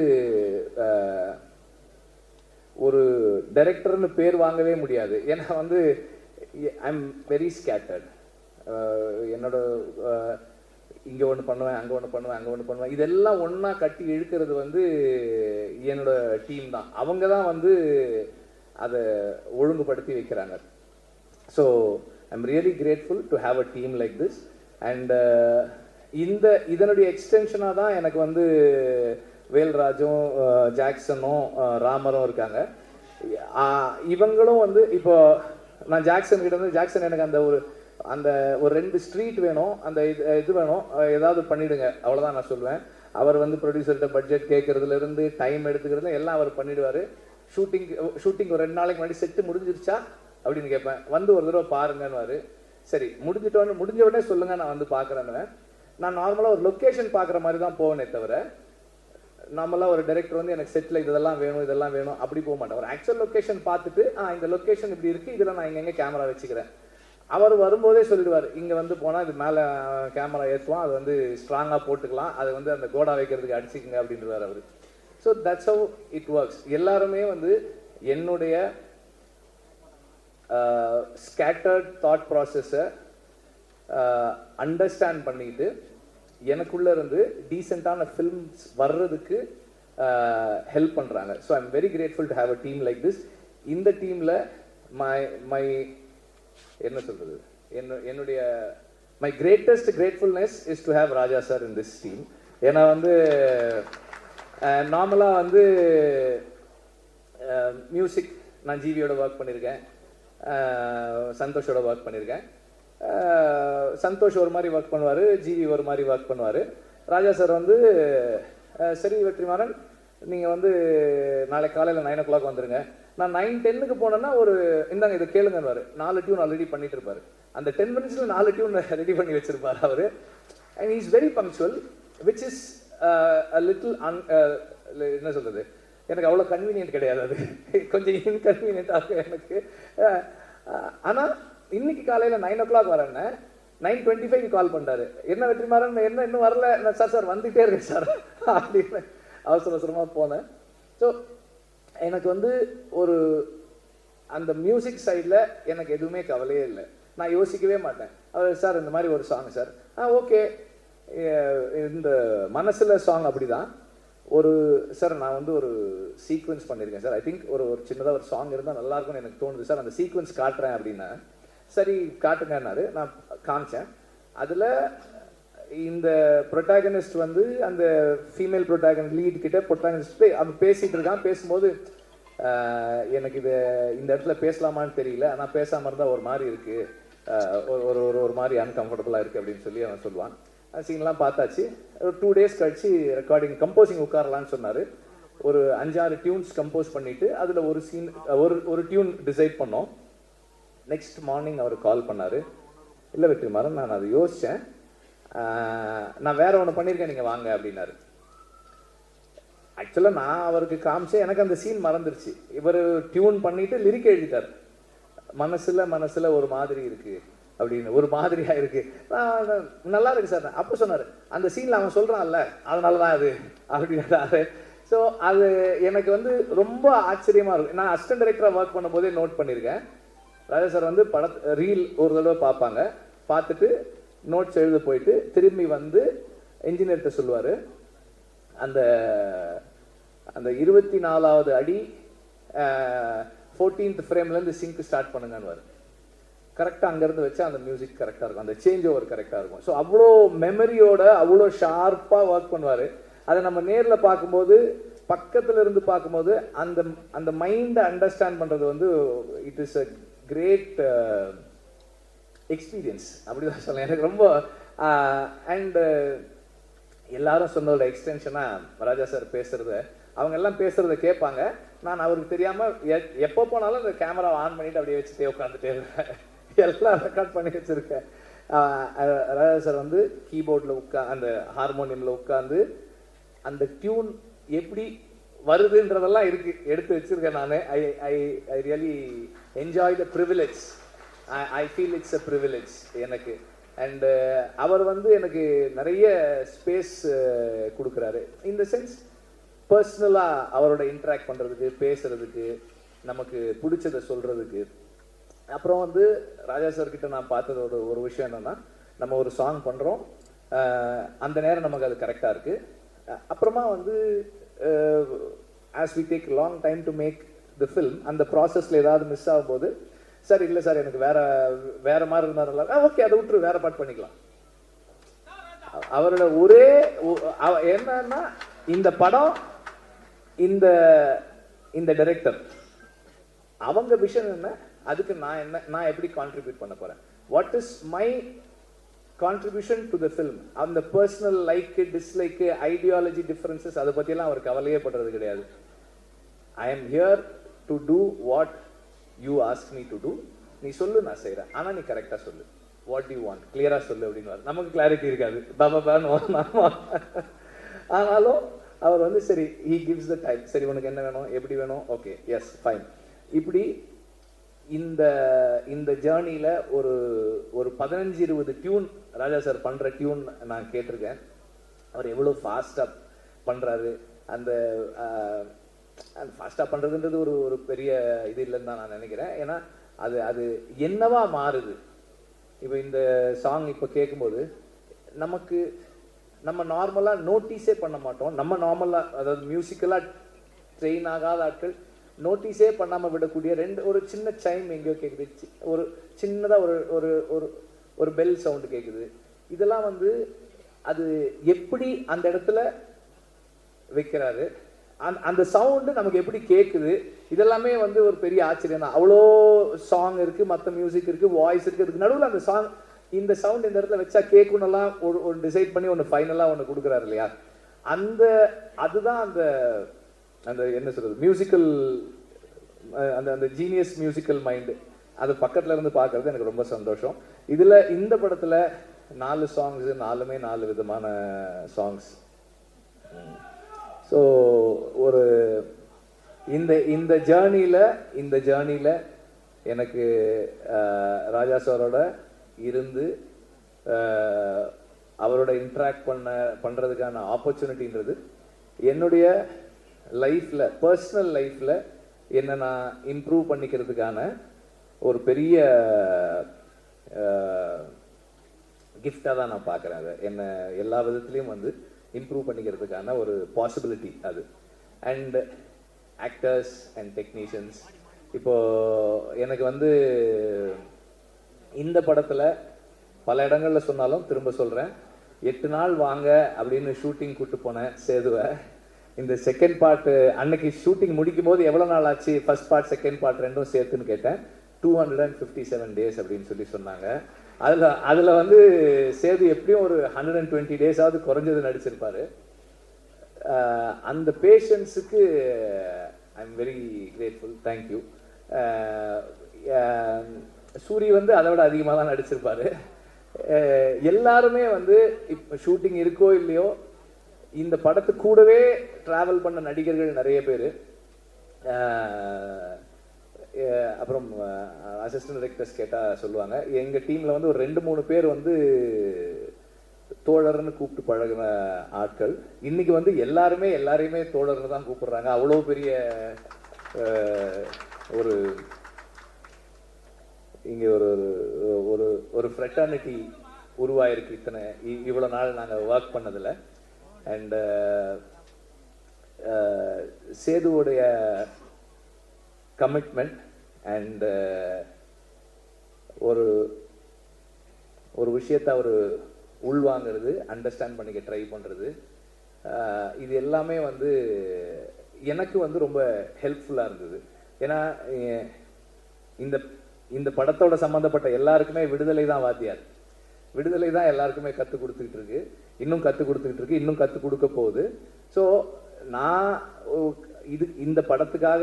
ஒரு டைரக்டர்னு பேர் வாங்கவே முடியாது. ஏன்னா வந்து ஐ எம் வெரி ஸ்கேட்டர்ட். என்னோட இங்கே ஒன்று பண்ணுவேன், அங்கே ஒன்று பண்ணுவேன், அங்கே ஒன்று பண்ணுவேன், இதெல்லாம் ஒன்றா கட்டி இழுக்கிறது வந்து என்னோட டீம் தான். அவங்க தான் வந்து அதை ஒழுங்குபடுத்தி வைக்கிறாங்க. So I'm really grateful to have a team like this. And இதனுடைய எக்ஸ்டென்ஷனாக தான் எனக்கு வந்து வேல்ராஜும் ஜாக்சனும் ராமரும் இருக்காங்க. இவங்களும் வந்து இப்போ நான் ஜாக்சன் கிட்ட வந்து, ஜாக்சன் எனக்கு அந்த ஒரு 2 ஸ்ட்ரீட் வேணும், அந்த இது வேணும், ஏதாவது பண்ணிடுங்க, அவ்வளோதான் நான் சொல்லுவேன். அவர் வந்து ப்ரொடியூசர்கிட்ட பட்ஜெட் கேட்கறதுலேருந்து டைம் எடுத்துக்கிறது எல்லாம் அவர் பண்ணிடுவார். ஷூட்டிங் ஒரு 2 நாளைக்கு முன்னாடி செட்டு முடிஞ்சிருச்சா அப்படின்னு கேட்பேன். வந்து ஒரு தடவை பாருங்கன்னு. சரி முடிஞ்ச உடனே சொல்லுங்க, நான் வந்து பார்க்குறேன்னு. நான் நார்மலாக ஒரு லொக்கேஷன் பார்க்குற மாதிரி தான் போவேனே தவிர, நார்மலாக ஒரு டைரக்டர் வந்து எனக்கு செட்டில் இதெல்லாம் வேணும் அப்படி போக மாட்டேன். ஒரு ஆக்சுவல் லொக்கேஷன் பார்த்துட்டு இந்த லொக்கேஷன் இப்படி இருக்குது, இதில் நான் எங்கெங்கே கேமரா வச்சுக்கிறேன். அவர் வரும்போதே சொல்லிடுவார், இங்கே வந்து போனால் இது மேலே கேமரா ஏற்றுவோம், அது வந்து ஸ்ட்ராங்காக போட்டுக்கலாம், அது வந்து அந்த கோடா வைக்கிறதுக்கு அடிச்சுக்குங்க அப்படின்றவார் அவர். So that's how it works. எல்லாருமே வந்து என்னுடைய ஸ்கேட்டர்ட் தாட் ப்ராசஸை அண்டர்ஸ்டாண்ட் பண்ணிட்டு எனக்குள்ளே இருந்து டீசெண்டான ஃபில்ம்ஸ் வர்றதுக்கு ஹெல்ப் பண்ணுறாங்க. So I am very grateful to have a team like this. இந்த டீமில் மை என்ன சொல்றது, என்னுடைய my greatest gratefulness is to have Raja sir in this team. ஏன்னா வந்து நார்மலாக வந்து மியூசிக் நான் ஜிவியோட ஒர்க் பண்ணியிருக்கேன், சந்தோஷோட ஒர்க் பண்ணியிருக்கேன். சந்தோஷ் ஒரு மாதிரி ஒர்க் பண்ணுவார், ஜிவி ஒரு மாதிரி ஒர்க் பண்ணுவார். ராஜா சார் வந்து சரி வெற்றிமாறன் நீங்கள் வந்து நாளைக்கு காலையில் 9 o'clock வந்துடுங்க, நான் 9:10 போனேன்னா ஒரு இந்தாங்க இதை கேளுங்கன்னு 4 டியூன் ஆல்ரெடி பண்ணிட்டு இருப்பாரு. அந்த 10 minutes 4 டியூன் ரெடி பண்ணி வச்சிருப்பாரு அவரு. And is very punctual, which is little என்ன சொல்றது, எனக்கு அவ்வளோ கன்வீனியன்ட் கிடையாது, அது கொஞ்சம் இன்கன்வீனியன்ட்டாக இருக்கும் எனக்கு. ஆனால் இன்னைக்கு காலையில் 9 o'clock வரேன்னு 9:25 கால் பண்ணாரு. என்ன வெற்றிமாறன் என்ன இன்னும் வரல, சார் வந்துகிட்டே இருக்கேன் சார் அப்படின்னு அவசரமாக போனேன். ஸோ எனக்கு வந்து ஒரு அந்த மியூசிக் சைடில் எனக்கு எதுவுமே கவலையே இல்லை. நான் யோசிக்கவே மாட்டேன். அவர் சார் இந்த மாதிரி ஒரு சாங் சார், ஓகே இந்த மனசில் சாங் அப்படி தான் ஒரு சார் நான் வந்து ஒரு சீக்வன்ஸ் பண்ணியிருக்கேன் சார், ஐ திங்க் ஒரு சின்னதாக ஒரு சாங் இருந்தால் நல்லாயிருக்கும்னு எனக்கு தோணுது சார், அந்த சீக்வன்ஸ் காட்டுறேன் அப்படின்னா சரி காட்டுங்கன்னாரு. நான் காமிச்சேன். அதில் இந்த ப்ரொட்டாகனிஸ்ட் வந்து அந்த ஃபீமேல் ப்ரொட்டாகனிஸ்ட் லீட் கிட்ட ப்ரொட்டாகனிஸ்ட் அவன் பேசிகிட்டு இருக்கான். பேசும்போது எனக்கு இந்த இடத்துல பேசலாமான்னு தெரியல, ஆனால் பேசாமல் இருந்தால் ஒரு மாதிரி இருக்குது, ஒரு மாதிரி அன்கம்ஃபர்டபுளாக இருக்குது அப்படின்னு சொல்லி அவன் சொல்லுவான். சீன்லாம் பார்த்தாச்சு. ஒரு 2 days கழிச்சு ரெக்கார்டிங் கம்போசிங் உட்காரலான்னு சொன்னார். ஒரு 5-6 டியூன்ஸ் கம்போஸ் பண்ணிவிட்டு அதில் ஒரு சீன் ஒரு டியூன் டிசைட் பண்ணோம். நெக்ஸ்ட் மார்னிங் அவர் கால் பண்ணார். இல்லை வெற்றிமாறன் நான் அதை யோசித்தேன், நான் வேற ஒன்று பண்ணியிருக்கேன், நீங்கள் வாங்க அப்படின்னாரு. ஆக்சுவலாக நான் அவருக்கு காமிச்சேன், எனக்கு அந்த சீன் மறந்துருச்சு. இவர் டியூன் பண்ணிட்டு லிரிக் எழுதிட்டார். மனசுல ஒரு மாதிரி இருக்கு அப்படின்னு, ஒரு மாதிரியா இருக்கு, நல்லா இருக்கு சார். அப்போ சொன்னார் அந்த சீன்ல அவன் சொல்றான்ல அதனாலதான் அது அப்படின்னாரு. ஸோ அது எனக்கு வந்து ரொம்ப ஆச்சரியமா இருக்கும். நான் அசிஸ்டன்ட் டைரக்டரா ஒர்க் பண்ணும் போதே நோட் பண்ணியிருக்கேன். ராஜா சார் வந்து ரீல் ஒரு தடவை பார்ப்பாங்க, பார்த்துட்டு நோட்ஸ் எழுத போயிட்டு திரும்பி வந்து என்ஜினியர்கிட்ட சொல்லுவார், அந்த 24வது அடி 14th ஃப்ரேம்லேருந்து சிங்க் ஸ்டார்ட் பண்ணுங்கன்னு. கரெக்டாக அங்கேருந்து வச்சா அந்த மியூசிக் கரெக்டாக இருக்கும், அந்த சேஞ்ச் ஓவர் கரெக்டாக இருக்கும். ஸோ அவ்வளோ மெமரியோட அவ்வளோ ஷார்ப்பாக ஒர்க் பண்ணுவார். அதை நம்ம நேரில் பார்க்கும்போது, பக்கத்தில் இருந்து பார்க்கும்போது அந்த மைண்டை அண்டர்ஸ்டாண்ட் பண்ணுறது வந்து it is a great experience அப்படிதான் சொல்லலாம். எனக்கு ரொம்ப அண்ட் எல்லாரும் சொன்னதோட எக்ஸ்டென்ஷனாக ராஜா சார் பேசுகிறத, அவங்க எல்லாம் பேசுகிறத கேட்பாங்க. நான் அவருக்கு தெரியாமல் எப்போ போனாலும் இந்த கேமராவை ஆன் பண்ணிவிட்டு அப்படியே வச்சுட்டே உட்காந்துட்டே இருப்பேன். எல்லாம் ரெக்கார்ட் பண்ணி வச்சுருக்கேன். ராஜா சார் வந்து கீபோர்டில் அந்த ஹார்மோனியமில் உட்காந்து அந்த டியூன் எப்படி வருதுன்றதெல்லாம் எடுத்து வச்சுருக்கேன். நான் I really enjoy the privilege. I feel it's a privilege எனக்கு. அண்டு அவர் வந்து எனக்கு நிறைய ஸ்பேஸ் கொடுக்குறாரு. இந்த சென்ஸ் பர்சனலாக அவரோட இன்ட்ராக்ட் பண்ணுறதுக்கு, பேசுகிறதுக்கு, நமக்கு பிடிச்சதை சொல்கிறதுக்கு. அப்புறம் வந்து ராஜா சார்கிட்ட நான் பார்த்ததோட ஒரு விஷயம் என்னென்னா, நம்ம ஒரு சாங் பண்ணுறோம், அந்த நேரம் நமக்கு அது கரெக்டாக இருக்குது. அப்புறமா வந்து as we take long time to make the film, அந்த ப்ராசஸில் ஏதாவது மிஸ் ஆகும்போது, சார் இல்லை சார் எனக்கு வேற மாதிரி இருந்தாலும் ஓகே அதை விட்டுரு, வேற பாட்டு பண்ணிக்கலாம். அவரோட ஒரே என்னன்னா, இந்த படம் இந்த டைரக்டர் அவங்க விஷன் என்ன, அதுக்கு நான் எப்படி கான்ட்ரிபியூட் பண்ண போறேன், what is my contribution to the film. அந்த personal like, dislike, ideology differences அதை பற்றியெல்லாம் அவர் கவலையே படுறது கிடையாது. I am here to do what you ask me to do. நீ சொல்லு, நான் செய்கிறேன், ஆனால் நீ கரெக்டாக சொல்லு, வாட் யூ வாண்ட் கிளியராக சொல்லு அப்படின்னு. நமக்கு கிளாரிட்டி இருக்காது, ஆனாலும் அவர் வந்து சரி, ஹீ கிவ்ஸ் த டைம். சரி உனக்கு என்ன வேணும், எப்படி வேணும், ஓகே எஸ் ஃபைன். இப்படி இந்த ஜேர்னியில் ஒரு 15-20 டியூன் ராஜா சார் பண்ணுற டியூன் நான் கேட்டிருக்கேன். அவர் எவ்வளோ ஃபாஸ்ட்டாக பண்ணுறாரு. அந்த ஃபாஸ்ட்டாக பண்ணுறதுன்றது ஒரு பெரிய இது இல்லைன்னு தான் நான் நினைக்கிறேன். ஏன்னா அது என்னவா மாறுது. இப்போ இந்த சாங் இப்போ கேட்கும்போது நம்ம நார்மலாக நோட்டீஸே பண்ண மாட்டோம். நம்ம நார்மலாக, அதாவது மியூசிக்கலாக ட்ரெயின் ஆகாத ஆட்கள் நோட்டீஸே பண்ணாமல் விடக்கூடிய ஒரு சின்ன சைம் எங்கேயோ கேட்குது, ஒரு சின்னதாக ஒரு பெல் சவுண்டு கேட்குது. இதெல்லாம் வந்து அது எப்படி அந்த இடத்துல வைக்கிறாரு, அந்த சவுண்டு நமக்கு எப்படி கேட்குது, இதெல்லாமே வந்து ஒரு பெரிய ஆச்சரியம் தான். அவ்வளோ சாங் இருக்குது, மற்ற மியூசிக் இருக்குது, வாய்ஸ் இருக்குது, அதுக்கு நடுவில் அந்த சாங், இந்த சவுண்ட் இந்த இடத்துல வச்சா கேட்கணும்லாம் ஒரு டிசைட் பண்ணி ஒன்று ஃபைனலாக ஒன்று கொடுக்குறாரு இல்லையா. அதுதான் அந்த என்ன சொல்கிறது, மியூசிக்கல் அந்த ஜீனியஸ் மியூசிக்கல் மைண்டு. அது பக்கத்தில் இருந்து பார்க்கறது எனக்கு ரொம்ப சந்தோஷம். இதில் இந்த படத்தில் 4 சாங்ஸு, 4மே 4 விதமான சாங்ஸ். ஸோ ஒரு இந்த ஜேர்னியில் எனக்கு ராஜா சாரோட இருந்து அவரோட இன்ட்ராக்ட் பண்ணுறதுக்கான ஆப்பர்ச்சுனிட்டின்றது என்னுடைய லைஃப்பில், பர்சனல் லைஃப்பில் என்னை நான் இம்ப்ரூவ் பண்ணிக்கிறதுக்கான ஒரு பெரிய கிஃப்டாக தான் நான் பார்க்குறேன். அதை என்னை எல்லா விதத்துலேயும் வந்து இம்ப்ரூவ் பண்ணிக்கிறதுக்கான ஒரு பாசிபிலிட்டி அது. அண்ட் ஆக்டர்ஸ் அண்ட் டெக்னீஷியன்ஸ், இப்போது எனக்கு வந்து இந்த படத்தில் பல இடங்களில் சொன்னாலும் திரும்ப சொல்கிறேன், 8 நாள் வாங்க அப்படின்னு ஷூட்டிங் கூப்பிட்டு போனேன் சேதுவை. இந்த செகண்ட் பார்ட்டு அன்னைக்கு ஷூட்டிங் முடிக்கும் போது எவ்வளோ நாள் ஆச்சு, ஃபர்ஸ்ட் பார்ட் செகண்ட் பார்ட் ரெண்டும் சேர்த்துன்னு கேட்டேன். 257 டேஸ் அப்படின்னு சொன்னாங்க. அதில் வந்து சேது எப்படியும் ஒரு 120 டேஸாவது குறைஞ்சது நடிச்சிருப்பாரு. அந்த பேஷன்ஸுக்கு I am very grateful, thank you. Soori வந்து அதை விட அதிகமாக தான் நடிச்சிருப்பாரு. எல்லாருமே வந்து இப்போ ஷூட்டிங் இருக்கோ இல்லையோ இந்த படத்து கூடவே ட்ராவல் பண்ண நடிகர்கள் நிறைய பேர். அப்புறம் அசிஸ்டன்ட் டைரக்டர்ஸ் கேட்டால் சொல்லுவாங்க, எங்கள் டீமில் வந்து ஒரு 2-3 பேர் வந்து தோழர்னு கூப்பிட்டு பழகின ஆட்கள். இன்னைக்கு வந்து எல்லாரையுமே தோழர்னு தான் கூப்பிடுறாங்க. அவ்வளோ பெரிய ஒரு இங்கே ஒரு ஃப்ரெட்டர்னிட்டி உருவாயிருக்கு இவ்வளோ நாள் நாங்கள் ஒர்க் பண்ணதில். அண்ட் சேதுவோடைய கமிட்மெண்ட் அண்ட் ஒரு விஷயத்தை அவர் உள்வாங்கிறது, அண்டர்ஸ்டாண்ட் பண்ணிக்க ட்ரை பண்ணுறது, இது எல்லாமே வந்து எனக்கு வந்து ரொம்ப ஹெல்ப்ஃபுல்லாக இருந்தது. ஏன்னா இந்த இந்த படத்தோட சம்மந்தப்பட்ட எல்லாருக்குமே விடுதலை தான் வாத்தியார். விடுதலை தான் எல்லாருக்குமே கற்றுக் கொடுத்துக்கிட்டு இருக்கு, இன்னும் கற்றுக் கொடுத்துக்கிட்டு இருக்கு, இன்னும் கற்றுக் கொடுக்க போகுது. ஸோ நான் இந்த படத்துக்காக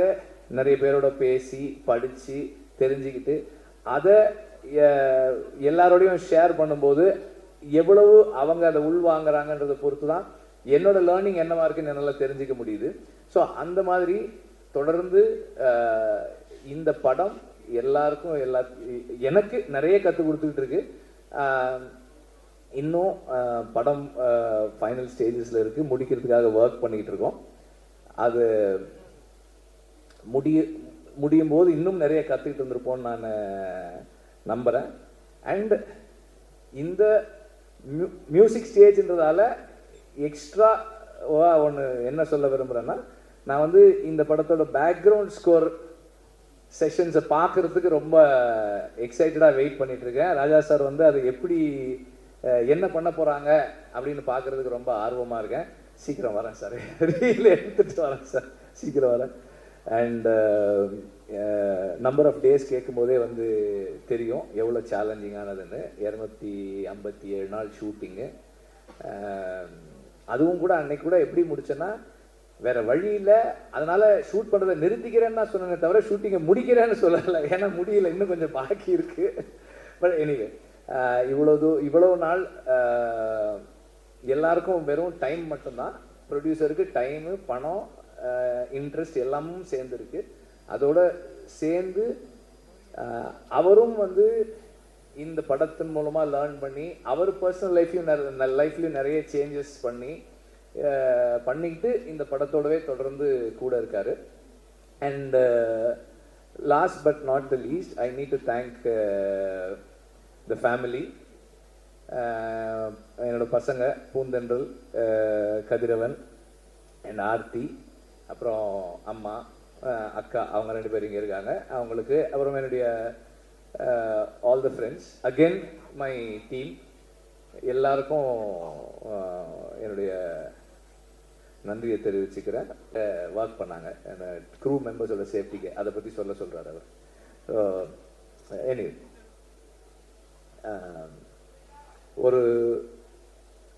நிறைய பேரோட பேசி படித்து தெரிஞ்சுக்கிட்டு அதை எல்லாரோடையும் ஷேர் பண்ணும்போது எவ்வளவு அவங்க அதை உள்வாங்கிறாங்கன்றதை பொறுத்து தான் என்னோட லேர்னிங் என்னவா இருக்குன்னு என்னால் தெரிஞ்சுக்க முடியுது. ஸோ அந்த மாதிரி தொடர்ந்து இந்த படம் எல்லாருக்கும் எனக்கு நிறைய கற்றுக் கொடுத்துக்கிட்டு இருக்கு. இன்னும் படம் ஃபைனல் ஸ்டேஜஸில் இருக்குது, முடிக்கிறதுக்காக ஒர்க் பண்ணிக்கிட்டு இருக்கோம். அது முடியும் போது இன்னும் நிறைய கற்றுக்கிட்டு வந்திருப்போம்னு நான் நம்புகிறேன். அண்ட் இந்த மியூசிக் ஸ்டேஜ்ன்றதால எக்ஸ்ட்ராவா ஒன்று என்ன சொல்ல விரும்புகிறேன்னா, நான் வந்து இந்த படத்தோட பேக்ரவுண்ட் ஸ்கோர் செஷன்ஸை பார்க்குறதுக்கு ரொம்ப எக்ஸைட்டடாக வெயிட் பண்ணிட்டு இருக்கேன். ராஜா சார் வந்து அது எப்படி என்ன பண்ண போகிறாங்க அப்படின்னு பார்க்குறதுக்கு ரொம்ப ஆர்வமாக இருக்கேன். சீக்கிரம் வரேன் சார், ரீல் எடுத்துகிட்டு வரேன் சார், சீக்கிரம் வரேன். அண்ட் நம்பர் ஆஃப் டேஸ் கேட்கும் போதே வந்து தெரியும் எவ்வளோ சேலஞ்சிங்கானதுன்னு. 257 நாள் ஷூட்டிங்கு. அதுவும் கூட அன்னைக்கு கூட எப்படி முடிச்சேன்னா, வேற வழி இல்லை, அதனால ஷூட் பண்ணுறதை நிறுத்திக்கிறேன்னு நான் சொன்னேனே தவிர ஷூட்டிங்கை முடிக்கிறேன்னு சொல்லலை. ஏன்னா முடியல, இன்னும் கொஞ்சம் பாக்கி இருக்கு. பட் எனிவே இவ்வளோ நாள் எல்லாருக்கும் வெறும் டைம் மட்டும்தான், ப்ரொடியூசருக்கு டைமு, பணம், இன்ட்ரெஸ்ட் எல்லாமும் சேர்ந்துருக்கு. அதோட சேர்ந்து அவரும் வந்து இந்த படத்தின் மூலமாக லேர்ன் பண்ணி அவர் பர்சனல் லைஃப்லையும் நிறைய சேஞ்சஸ் பண்ணிக்கிட்டு இந்த படத்தோடவே தொடர்ந்து கூட இருக்காரு. And last but not the least, I need to thank the family. என்னோட பசங்க பூந்தென்றல், கதிரவன் அண்ட் ஆர்த்தி, அப்புறம் அம்மா, அக்கா, அவங்க 2 பேர் இங்கே இருக்காங்க, அவங்களுக்கு. அப்புறம் என்னுடைய all the friends, again my team, எல்லாருக்கும் என்னுடைய நன்றியை தெரிவிச்சுக்கிறேன். ஒர்க் பண்ணாங்க க்ரூ மெம்பர்ஸோட சேஃப்டிக்கு, அதை பற்றி சொல்கிறார் அவர். ஸோ எனிவே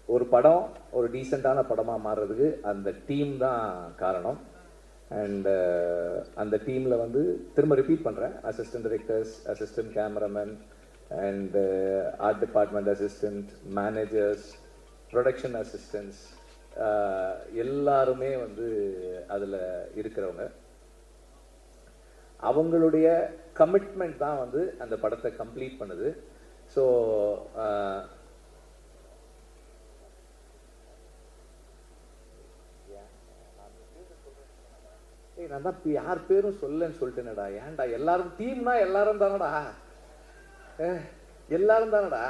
ஒரு படம் ஒரு டீசெண்டான படமாக மாறுறதுக்கு அந்த டீம் தான் காரணம். அண்ட் அந்த டீமில் வந்து திரும்ப ரிப்பீட் பண்ணுறேன், assistant directors, assistant cameraman and art department assistant, managers, production assistants, எல்லாருமே வந்து அதில் இருக்கிறவங்க. அவங்களுடைய கமிட்மெண்ட் தான் வந்து அந்த படத்தை கம்ப்ளீட் பண்ணுது. ஸோ நான் தான் யார் பேரும் சொல்லன்னு சொல்லிட்டேனடா. ஏன்டா எல்லாரும் டீம்னா எல்லாரும் தானடா, எல்லாரும் தானடா.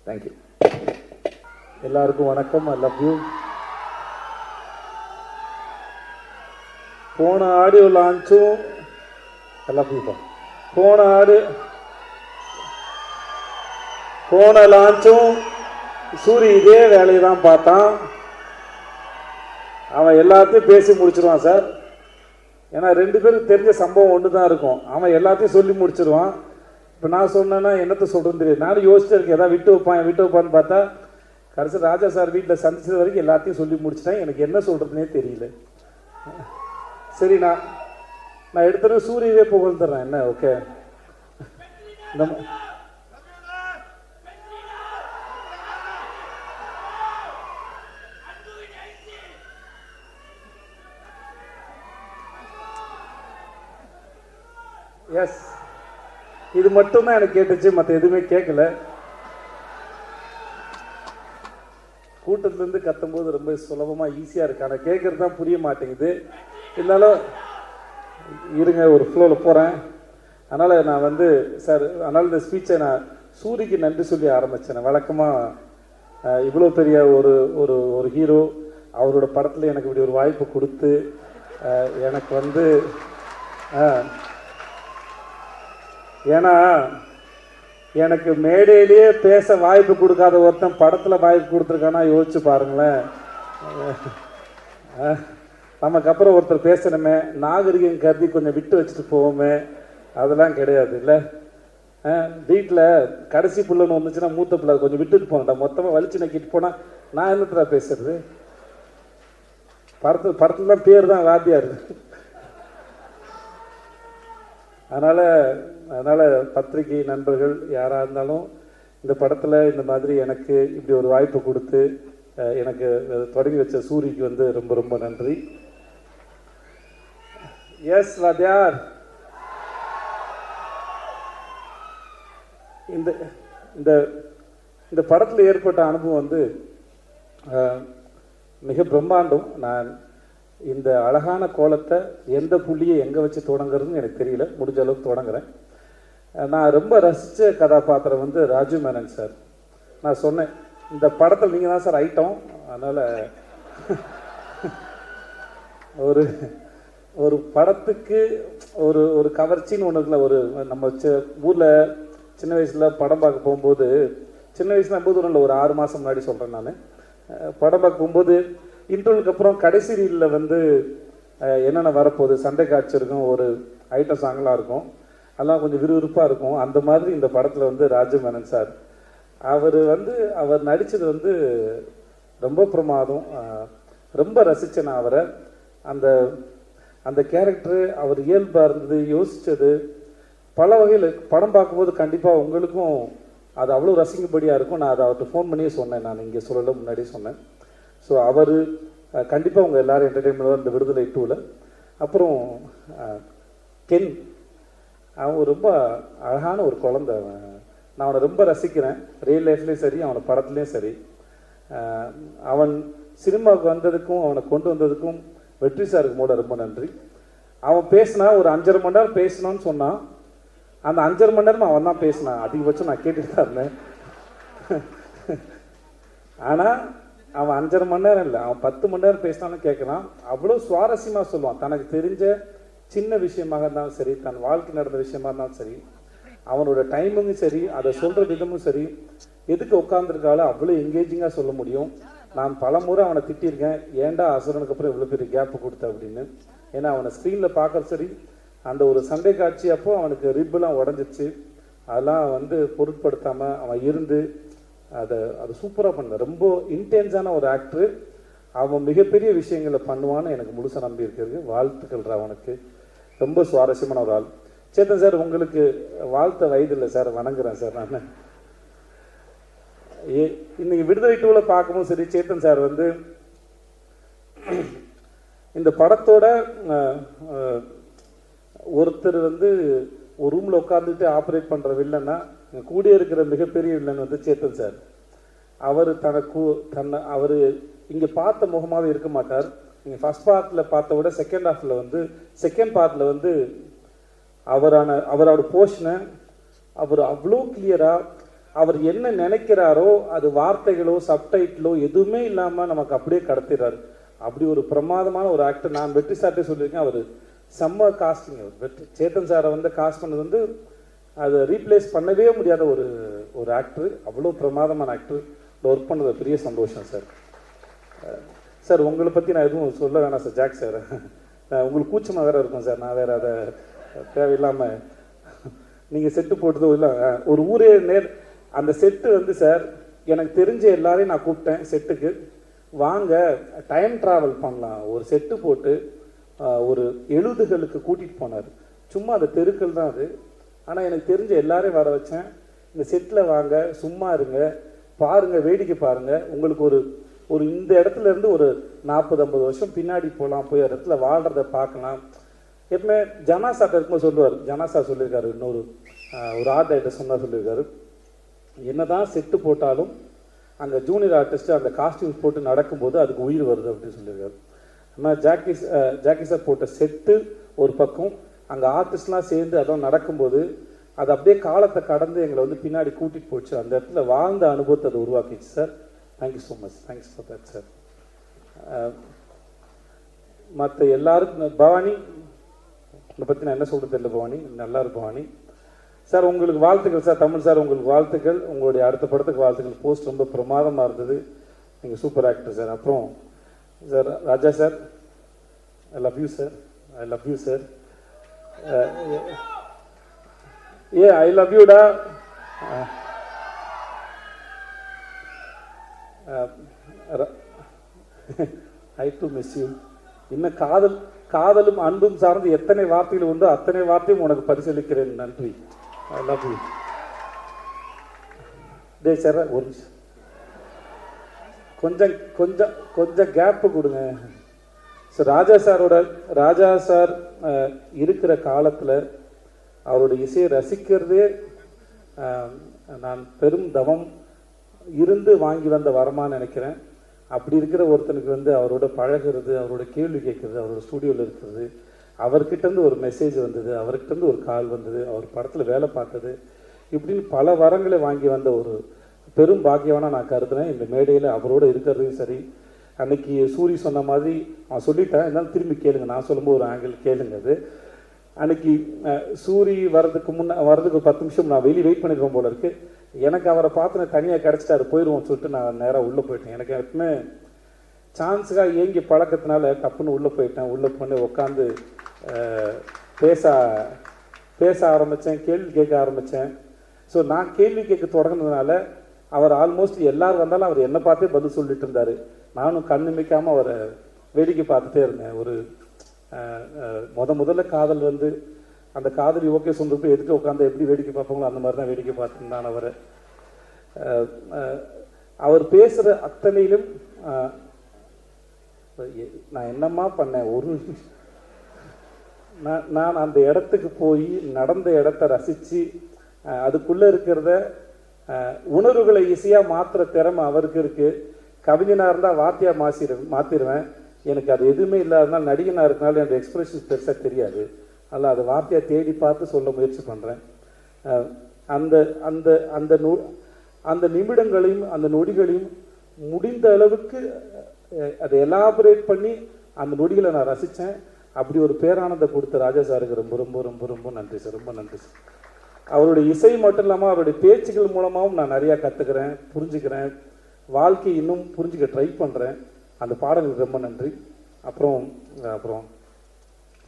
தேங்க்யூ. எல்லாருக்கும் வணக்கம். I love you. போன ஆடியோ லான்ச்சும் ஐ லவ் யூ. போன லான்ச்சும் சூரி இதே வேலையை தான் பார்த்தான். அவன் எல்லாத்தையும் பேசி முடிச்சிருவான் சார். ஏன்னா 2 பேருக்கு தெரிஞ்ச சம்பவம் ஒன்று தான் இருக்கும். அவன் எல்லாத்தையும் சொல்லி முடிச்சிருவான். இப்போ நான் சொன்னேன்னா என்னத்தை சொல்கிறேன்னு தெரியும். நானும் யோசிச்சு இருக்கேன், எதாவது விட்டு வைப்பான்னு பார்த்தா கடைசி ராஜா சார் வீட்டில் சந்திச்சது வரைக்கும் எல்லாத்தையும் சொல்லி முடிச்சிட்டேன். எனக்கு என்ன சொல்கிறதுனே தெரியல. சரி, நான் எடுத்துகிட்டு சூரியவே புகழ்ந்துடுறேன். என்ன ஓகே, எஸ், இது மட்டும்தான் எனக்கு கேட்டுச்சு, மற்ற எதுவுமே கேட்கல. கூட்டத்திலேருந்து கத்தும்போது ரொம்ப சுலபமாக ஈஸியாக இருக்கு, ஆனால் கேட்கறது தான் புரிய மாட்டேங்குது. இருந்தாலும் இருங்க, ஒரு ஃப்ளோவில் போகிறேன். அதனால் நான் வந்து சார், அதனால் இந்த ஸ்பீச்சை நான் சூரிக்கு நன்றி சொல்லி ஆரம்பித்தேன். வழக்கமாக இவ்வளோ பெரிய ஒரு ஹீரோ அவரோட படத்தில் எனக்கு இப்படி ஒரு வாய்ப்பு கொடுத்து எனக்கு வந்து ஏன்னா எனக்கு மேடையிலேயே பேச வாய்ப்பு கொடுக்காத ஒருத்தன் படத்தில் வாய்ப்பு கொடுத்துருக்கானா யோசிச்சு பாருங்களேன். நமக்கு அப்புறம் ஒருத்தர் பேசணுமே, நாகரிகம் கருதி கொஞ்சம் விட்டு வச்சுட்டு போவோமே, அதெல்லாம் கிடையாது இல்லை. வீட்டில் கடைசி பிள்ளைன்னு வந்துச்சுன்னா மூத்த பிள்ளை கொஞ்சம் விட்டுட்டு போனடா, மொத்தமாக வலிச்சு நக்கிட்டு போனால் நான் என்னத்தடா பேசுறது? படத்துல தான் பேர் தான் வாத்தியார். அதனால் பத்திரிகை நண்பர்கள் யாராக இருந்தாலும் இந்த படத்தில் இந்த மாதிரி எனக்கு இப்படி ஒரு வாய்ப்பு கொடுத்து எனக்கு தொடங்கி வச்ச சூரிக்கு வந்து ரொம்ப ரொம்ப நன்றி. எஸ் வாத்தியார். இந்த இந்த இந்த படத்தில் ஏற்பட்ட அனுபவம் வந்து மிக பிரம்மாண்டம். நான் இந்த அழகான கோலத்தை எந்த புள்ளியை எங்கே வச்சு தொடங்குறதுன்னு எனக்கு தெரியல, முடிஞ்ச அளவுக்கு தொடங்குறேன். நான் ரொம்ப ரசித்த கதாபாத்திரம் வந்து ராஜு மேனன் சார். நான் சொன்னேன், இந்த படத்தில் நீங்கள் தான் சார் ஐட்டம், அதனால் ஒரு ஒரு படத்துக்கு ஒரு ஒரு கவர்ச்சின்னு ஒன்று இருக்குல்ல. ஒரு நம்ம ஊரில் சின்ன வயசில் படம் பார்க்க போகும்போது, சின்ன வயசுல போது இல்லை, ஒரு 6 மாதம் முன்னாடி சொல்கிறேன் நான், படம் பார்க்க போகும்போது இன்டர்வலுக்கு அப்புறம் கடைசி ரீலில் வந்து என்னென்ன வரப்போகுது, சண்டை காட்சி இருக்கும், ஒரு ஐட்டம் சாங்கெலாம் இருக்கும், அதெல்லாம் கொஞ்சம் விறுவிறுப்பாக இருக்கும். அந்த மாதிரி இந்த படத்தில் வந்து ராஜு மேனன் சார் அவர் நடித்தது வந்து ரொம்ப பிரமாதம். ரொம்ப ரசித்தேன் நான் அவரை. அந்த அந்த கேரக்டரு அவர் இயல்பாக இருந்தது, யோசித்தது பல வகையில். படம் பார்க்கும்போது கண்டிப்பாக உங்களுக்கும் அது அவ்வளோ ரசிக்கும்படியாக இருக்கும். நான் அதை அவர்கிட்ட ஃபோன் பண்ணியே சொன்னேன், நான் இங்கே சொல்லலை, முன்னாடியே சொன்னேன். ஸோ அவர் கண்டிப்பாக உங்கள் எல்லோரும் என்டர்டெயின்மெண்ட் இந்த விடுதலை 2ல். அப்புறம் கென், அவன் ரொம்ப அழகான ஒரு குழந்தை. நான் அவனை ரொம்ப ரசிக்கிறேன், ரியல் லைஃப்லேயும் சரி, அவனை படத்துலேயும் சரி. அவன் சினிமாவுக்கு வந்ததுக்கும் அவனை கொண்டு வந்ததுக்கும் வெற்றி சாருக்கு மூட ரொம்ப நன்றி. அவன் பேசினா ஒரு 5.5 மணி நேரம் பேசணும்னு சொன்னான். அந்த 5.5 மணி நேரம் அவன் தான் பேசினான். அதிகபட்சம் நான் கேட்டுட்டு தான் இருந்தேன். ஆனால் அவன் 5.5 மணி நேரம் இல்லை, அவன் 10 மணி நேரம் பேசினான்னு கேட்குறான். அவ்வளோ சுவாரஸ்யமாக சொல்லுவான். தனக்கு தெரிஞ்ச சின்ன விஷயமாக இருந்தாலும் சரி, தன் வாழ்க்கை நடந்த விஷயமா இருந்தாலும் சரி, அவனோட டைமிங்கும் சரி, அதை சொல்கிற விதமும் சரி, எதுக்கு உட்காந்துருக்காளோ அவ்வளோ எங்கேஜிங்காக சொல்ல முடியும். நான் பல முறை அவனை திட்டிருக்கேன், ஏன்டா அசுரனுக்கு அப்புறம் இவ்வளோ பெரிய கேப்பு கொடுத்த அப்படின்னு. ஏன்னா அவனை ஸ்க்ரீனில் பார்க்குற சரி, அந்த ஒரு சண்டை காட்சி அப்போ அவனுக்கு ரிப்பெல்லாம் உடஞ்சிச்சு, அதெல்லாம் வந்து பொருட்படுத்தாமல் அவன் இருந்து அதை சூப்பராக பண்ண ரொம்ப இன்டென்ஸான ஒரு ஆக்டரு. அவன் மிகப்பெரிய விஷயங்களை பண்ணுவான்னு எனக்கு முழுசாக நம்பி இருக்கிறது. வாழ்த்துக்கள் அவனுக்கு. ரொம்ப சுவாரஸ்யமான ஒரு ஆள். சேத்தன் சார், உங்களுக்கு வாழ்த்த வயது இல்லை சார், வணங்குறேன் சார். நான் இன்னைக்கு விடுதலை 2ல் பார்க்கும்போது சரி, சேத்தன் சார் வந்து இந்த படத்தோட ஒருத்தர் வந்து ஒரு ரூமில் உட்காந்துட்டு ஆப்ரேட் பண்ணுற வில்லன்னா கூடிய இருக்கிற மிகப்பெரிய வில்லன் வந்து சேத்தன் சார். அவர் அவர் இங்கே பார்த்த முகமாகவே இருக்க மாட்டார். நீங்கள் ஃபர்ஸ்ட் பார்ட்டில் பார்த்த விட செகண்ட் பார்ட்டில் வந்து அவரோட போர்ஷனை அவர் அவ்வளோ கிளியராக அவர் என்ன நினைக்கிறாரோ அது வார்த்தைகளோ சப்டைட்டிலோ எதுவுமே இல்லாமல் நமக்கு அப்படியே கடத்திடுறாரு. அப்படி ஒரு பிரமாதமான ஒரு ஆக்டர். நான் வெற்றி சார்ட்டே சொல்லியிருக்கேன், அவர் செம்ம காஸ்டிங். சேத்தன் சாரை வந்து காஸ்ட் பண்ணது வந்து அதை ரீப்ளேஸ் பண்ணவே முடியாத ஒரு ஆக்டர். அவ்வளோ பிரமாதமான ஆக்டர். ஒர்க் பண்ணது பெரிய சந்தோஷம் சார். சார் உங்களை பற்றி நான் எதுவும் சொல்ல வேணாம் சார். ஜாக் சார், உங்களுக்கு கூச்சமாக வேறு இருக்கும் சார். நான் வேறு அதை தேவையில்லாமல் நீங்கள் செட்டு போட்டதோ இல்லை, ஒரு ஊரே அந்த செட்டு வந்து சார் எனக்கு தெரிஞ்ச எல்லாரையும் நான் கூப்பிட்டேன் செட்டுக்கு, வாங்க டைம் ட்ராவல் பண்ணலாம். ஒரு செட்டு போட்டு ஒரு 70களுக்கு கூட்டிகிட்டு போனார். சும்மா அந்த தெருக்கள் தான் அது. ஆனால் எனக்கு தெரிஞ்ச எல்லாரையும் வர வச்சேன். இந்த செட்டில் வாங்க, சும்மா இருங்க, பாருங்கள், வேடிக்கை பாருங்கள். உங்களுக்கு ஒரு இந்த இடத்துல இருந்து ஒரு 40-50 வருஷம் பின்னாடி போகலாம், போய் இடத்துல வாழ்கிறத பார்க்கலாம். எப்பவுமே ஜனாசாட்ட இருக்கும்போது சொல்லுவார், ஜனாசா சொல்லியிருக்காரு, இன்னொரு ஒரு ஆர்ட் டைரக்டர் சொன்னா சொல்லியிருக்காரு, என்னதான் செட்டு போட்டாலும் அங்கே ஜூனியர் ஆர்டிஸ்ட் அந்த காஸ்டியூம்ஸ் போட்டு நடக்கும்போது அதுக்கு உயிர் வருது அப்படின்னு சொல்லியிருக்காரு. ஆனால் ஜாக்கி சார் போட்ட செட்டு ஒரு பக்கம், அங்கே ஆர்டிஸ்ட்லாம் சேர்ந்து அதான் நடக்கும்போது அது அப்படியே காலத்தை கடந்து எங்களை வந்து பின்னாடி கூட்டிகிட்டு போச்சு. அந்த இடத்துல வாழ்ந்த அனுபவத்தை அதை உருவாக்கிச்சு sir. Thank you so much. Thanks for that sir. மற்ற எல்லாருக்கும் பவானி இதை பற்றி நான் என்ன சொல்கிறது தெரியல. பவானி நல்லா இருக்கு. பவானி சார் உங்களுக்கு வாழ்த்துக்கள் சார். தமிழ் சார் உங்களுக்கு வாழ்த்துக்கள். உங்களுடைய அடுத்த படத்துக்கு வாழ்த்துக்கள். போஸ்ட் ரொம்ப பிரமாதமாக இருந்தது. நீங்கள் சூப்பர் ஆக்டர் சார். அப்புறம் sir Raja sir, I love you, sir. I love you, sir. Yeah, I love you, da. I too miss you. இன்னும் காதலும் அன்பும் சார்ந்து எத்தனை வார்த்தைகள் உண்டோ அத்தனை வார்த்தையும் உனக்கு பரிசீலிக்கிறேன். நன்றி. I love you. Day sir ஒரு நிமிஷம் கொஞ்சம் கேப்பு கொடுங்க. ஸோ ராஜா சார் இருக்கிற காலத்தில் அவருடைய இசையை ரசிக்கிறதே நான் பெரும் தவம் இருந்து வாங்கி வந்த வரமான்னு நினைக்கிறேன். அப்படி இருக்கிற ஒருத்தனுக்கு வந்து அவரோட பழகிறது, அவரோட கேள்வி கேட்குறது, அவரோட ஸ்டூடியோவில் இருக்கிறது, அவர்கிட்டருந்து ஒரு மெசேஜ் வந்தது, அவர்கிட்டருந்து ஒரு கால் வந்தது, அவர் படத்தில் வேலை பார்த்தது, இப்படின்னு பல வரங்களை வாங்கி வந்த ஒரு பெரும் பாக்கியவானா நான் கருதுனேன். இந்த மேடையில் அவரோட இருக்கிறதையும் சரி, அன்னைக்கு சூரி சொன்ன மாதிரி அவன் சொல்லிட்டேன், இருந்தாலும் திரும்பி கேளுங்க, நான் சொல்லும்போது ஒரு ஆங்கிள் கேளுங்க. அது அன்னைக்கு சூரி வர்றதுக்கு 10 நிமிஷம் நான் வெளியே வெயிட் பண்ணிடுவோம் போல இருக்கு. எனக்கு அவரை பார்த்து தனியாக கிடச்சிட்டாரு, போயிடுவோம்னு சொல்லிட்டு நான் நேராக உள்ளே போயிட்டேன். எனக்கு எப்பவுமே சான்ஸுக்காக ஏங்கி பழக்கத்தினால டப்புன்னு உள்ளே போயிட்டேன். உள்ளே பண்ணி உட்காந்து பேச ஆரம்பித்தேன், கேள்வி கேட்க ஆரம்பித்தேன். ஸோ நான் கேள்வி கேட்க தொடங்கினதுனால அவர் ஆல்மோஸ்ட் எல்லாரும் வந்தாலும் அவர் என்னை பார்த்தே பதில் சொல்லிட்டு இருந்தார். நானும் கண்ணு மிக்காமல் அவரை வேடிக்கை பார்த்துட்டே இருந்தேன். ஒரு முதல்ல காதல் வந்து அந்த காதலி ஓகே சொல்றப்ப எதுக்கு உட்காந்து எப்படி வேடிக்கை பார்ப்பாங்களோ அந்த மாதிரி தான் வேடிக்கை பார்த்துருந்தான் அவரை. அவர் பேசுகிற அத்தனையிலும் நான் என்னம்மா பண்ணேன், நான் அந்த இடத்துக்கு போய் நடந்த இடத்த ரசித்து அதுக்குள்ளே இருக்கிறத உணர்வுகளை ஈஸியாக மாற்றுற திறமை அவருக்கு இருக்குது. கவிஞனாக இருந்தால் வார்த்தையாக மாற்றிடுவேன். எனக்கு அது எதுவுமே இல்லாதனால நடிகனாக இருக்கனால என்னோடய எக்ஸ்பிரஷன்ஸ் பெருசாக தெரியாது. அதில் அதை வார்த்தையாக தேடி பார்த்து சொல்ல முயற்சி பண்ணுறேன். அந்த நிமிடங்களையும் அந்த நொடிகளையும் முடிந்த அளவுக்கு அதை எலாபரேட் பண்ணி அந்த நொடிகளை நான் ரசித்தேன். அப்படி ஒரு பேரானந்தை கொடுத்த ராஜா சாருக்கு ரொம்ப ரொம்ப ரொம்ப ரொம்ப நன்றி சார். ரொம்ப நன்றி சார். அவருடைய இசை மட்டும் இல்லாமல் அவருடைய பேச்சுகள் மூலமாகவும் நான் நிறையா கற்றுக்கிறேன், புரிஞ்சுக்கிறேன், வாழ்க்கை இன்னும் புரிஞ்சுக்க ட்ரை பண்ணுறேன். அந்த பாடலுக்கு ரொம்ப நன்றி. அப்புறம்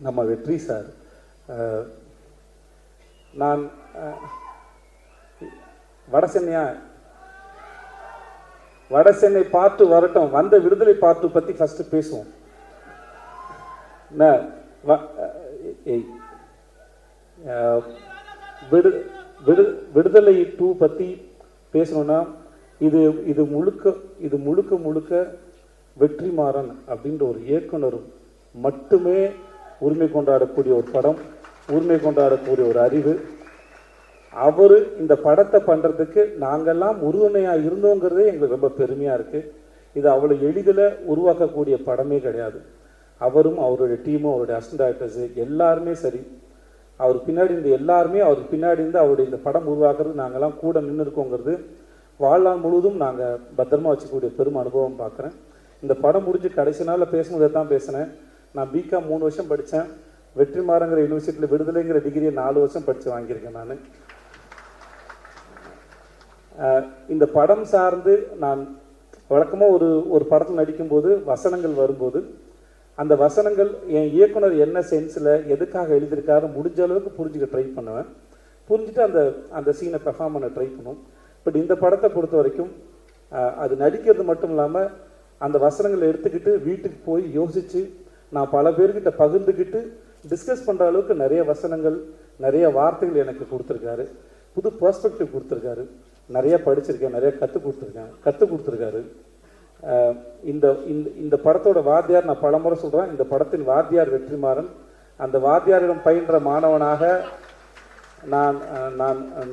நம்ம வெற்றி சார், நான் வடசென்னை பார்த்து வரட்டும், வந்த விடுதலை பார்த்து பற்றி ஃபஸ்ட்டு பேசுவோம். விடுதலை 2 பற்றி பேசணும்னா இது முழுக்க வெற்றிமாறன் அப்படின்ற ஒரு இயக்குனர் மட்டுமே உரிமை கொண்டாடக்கூடிய ஒரு படம், உரிமை கொண்டாடக்கூடிய ஒரு அறிவு. அவர் இந்த படத்தை பண்ணுறதுக்கு நாங்கள்லாம் உறுதுணையாக இருந்தோங்கிறதே எங்களுக்கு ரொம்ப பெருமையாக இருக்குது. இது அவ்வளோ எளிதில் உருவாக்கக்கூடிய படமே கிடையாது. அவரும் அவருடைய டீமும் அவருடைய அசிஸ்டன்ட் டைரக்டர்ஸு எல்லாருமே சரி, அவர் பின்னாடி இந்த எல்லாருமே அவருக்கு பின்னாடி இருந்து அவருடைய இந்த படம் உருவாக்குறது நாங்கள்லாம் கூட நின்று இருக்கோங்கிறது வாழ்நாள் முழுவதும் நாங்கள் பத்திரமா வச்சுக்கூடிய பெரும் அனுபவம் பார்க்குறேன். இந்த படம் முடிஞ்சு கடைசி நாளில் பேசும்போது தான் பேசினேன். நான் பிகாம் 3 வருஷம் படித்தேன். வெற்றிமாறங்கிற யூனிவர்சிட்டியில் விடுதலைங்கிற டிகிரியை 4 வருஷம் படித்து வாங்கியிருக்கேன். நான் இந்த படம் சார்ந்து நான் வழக்கமாக ஒரு படத்தில் நடிக்கும்போது வசனங்கள் வரும்போது அந்த வசனங்கள் என் இயக்குனர் என்ன சென்ஸில் எதுக்காக எழுதியிருக்காரு முடிஞ்ச அளவுக்கு புரிஞ்சுக்க ட்ரை பண்ணுவேன். புரிஞ்சுட்டு அந்த சீனை பெர்ஃபார்ம் பண்ண ட்ரை பண்ணுவோம். பட் இந்த படத்தை பொறுத்த வரைக்கும் அது நடிக்கிறது மட்டும் இல்லாமல் அந்த வசனங்களை எடுத்துக்கிட்டு வீட்டுக்கு போய் யோசித்து நான் பல பேர்கிட்ட பகிர்ந்துக்கிட்டு டிஸ்கஸ் பண்ணுற அளவுக்கு நிறைய வசனங்கள் நிறைய வார்த்தைகள் எனக்கு கொடுத்துருக்காரு. புது பெர்ஸ்பெக்டிவ் கொடுத்துருக்காரு. நிறைய படிச்சிருக்கேன், நிறைய கற்றுக் கொடுத்துருக்காரு. இந்த படத்தோட வாத்தியார் நான் பலமுறை சொல்கிறேன், இந்த படத்தின் வாத்தியார் வெற்றிமாறன். அந்த வாத்தியாரிடம் பயின்ற மாணவனாக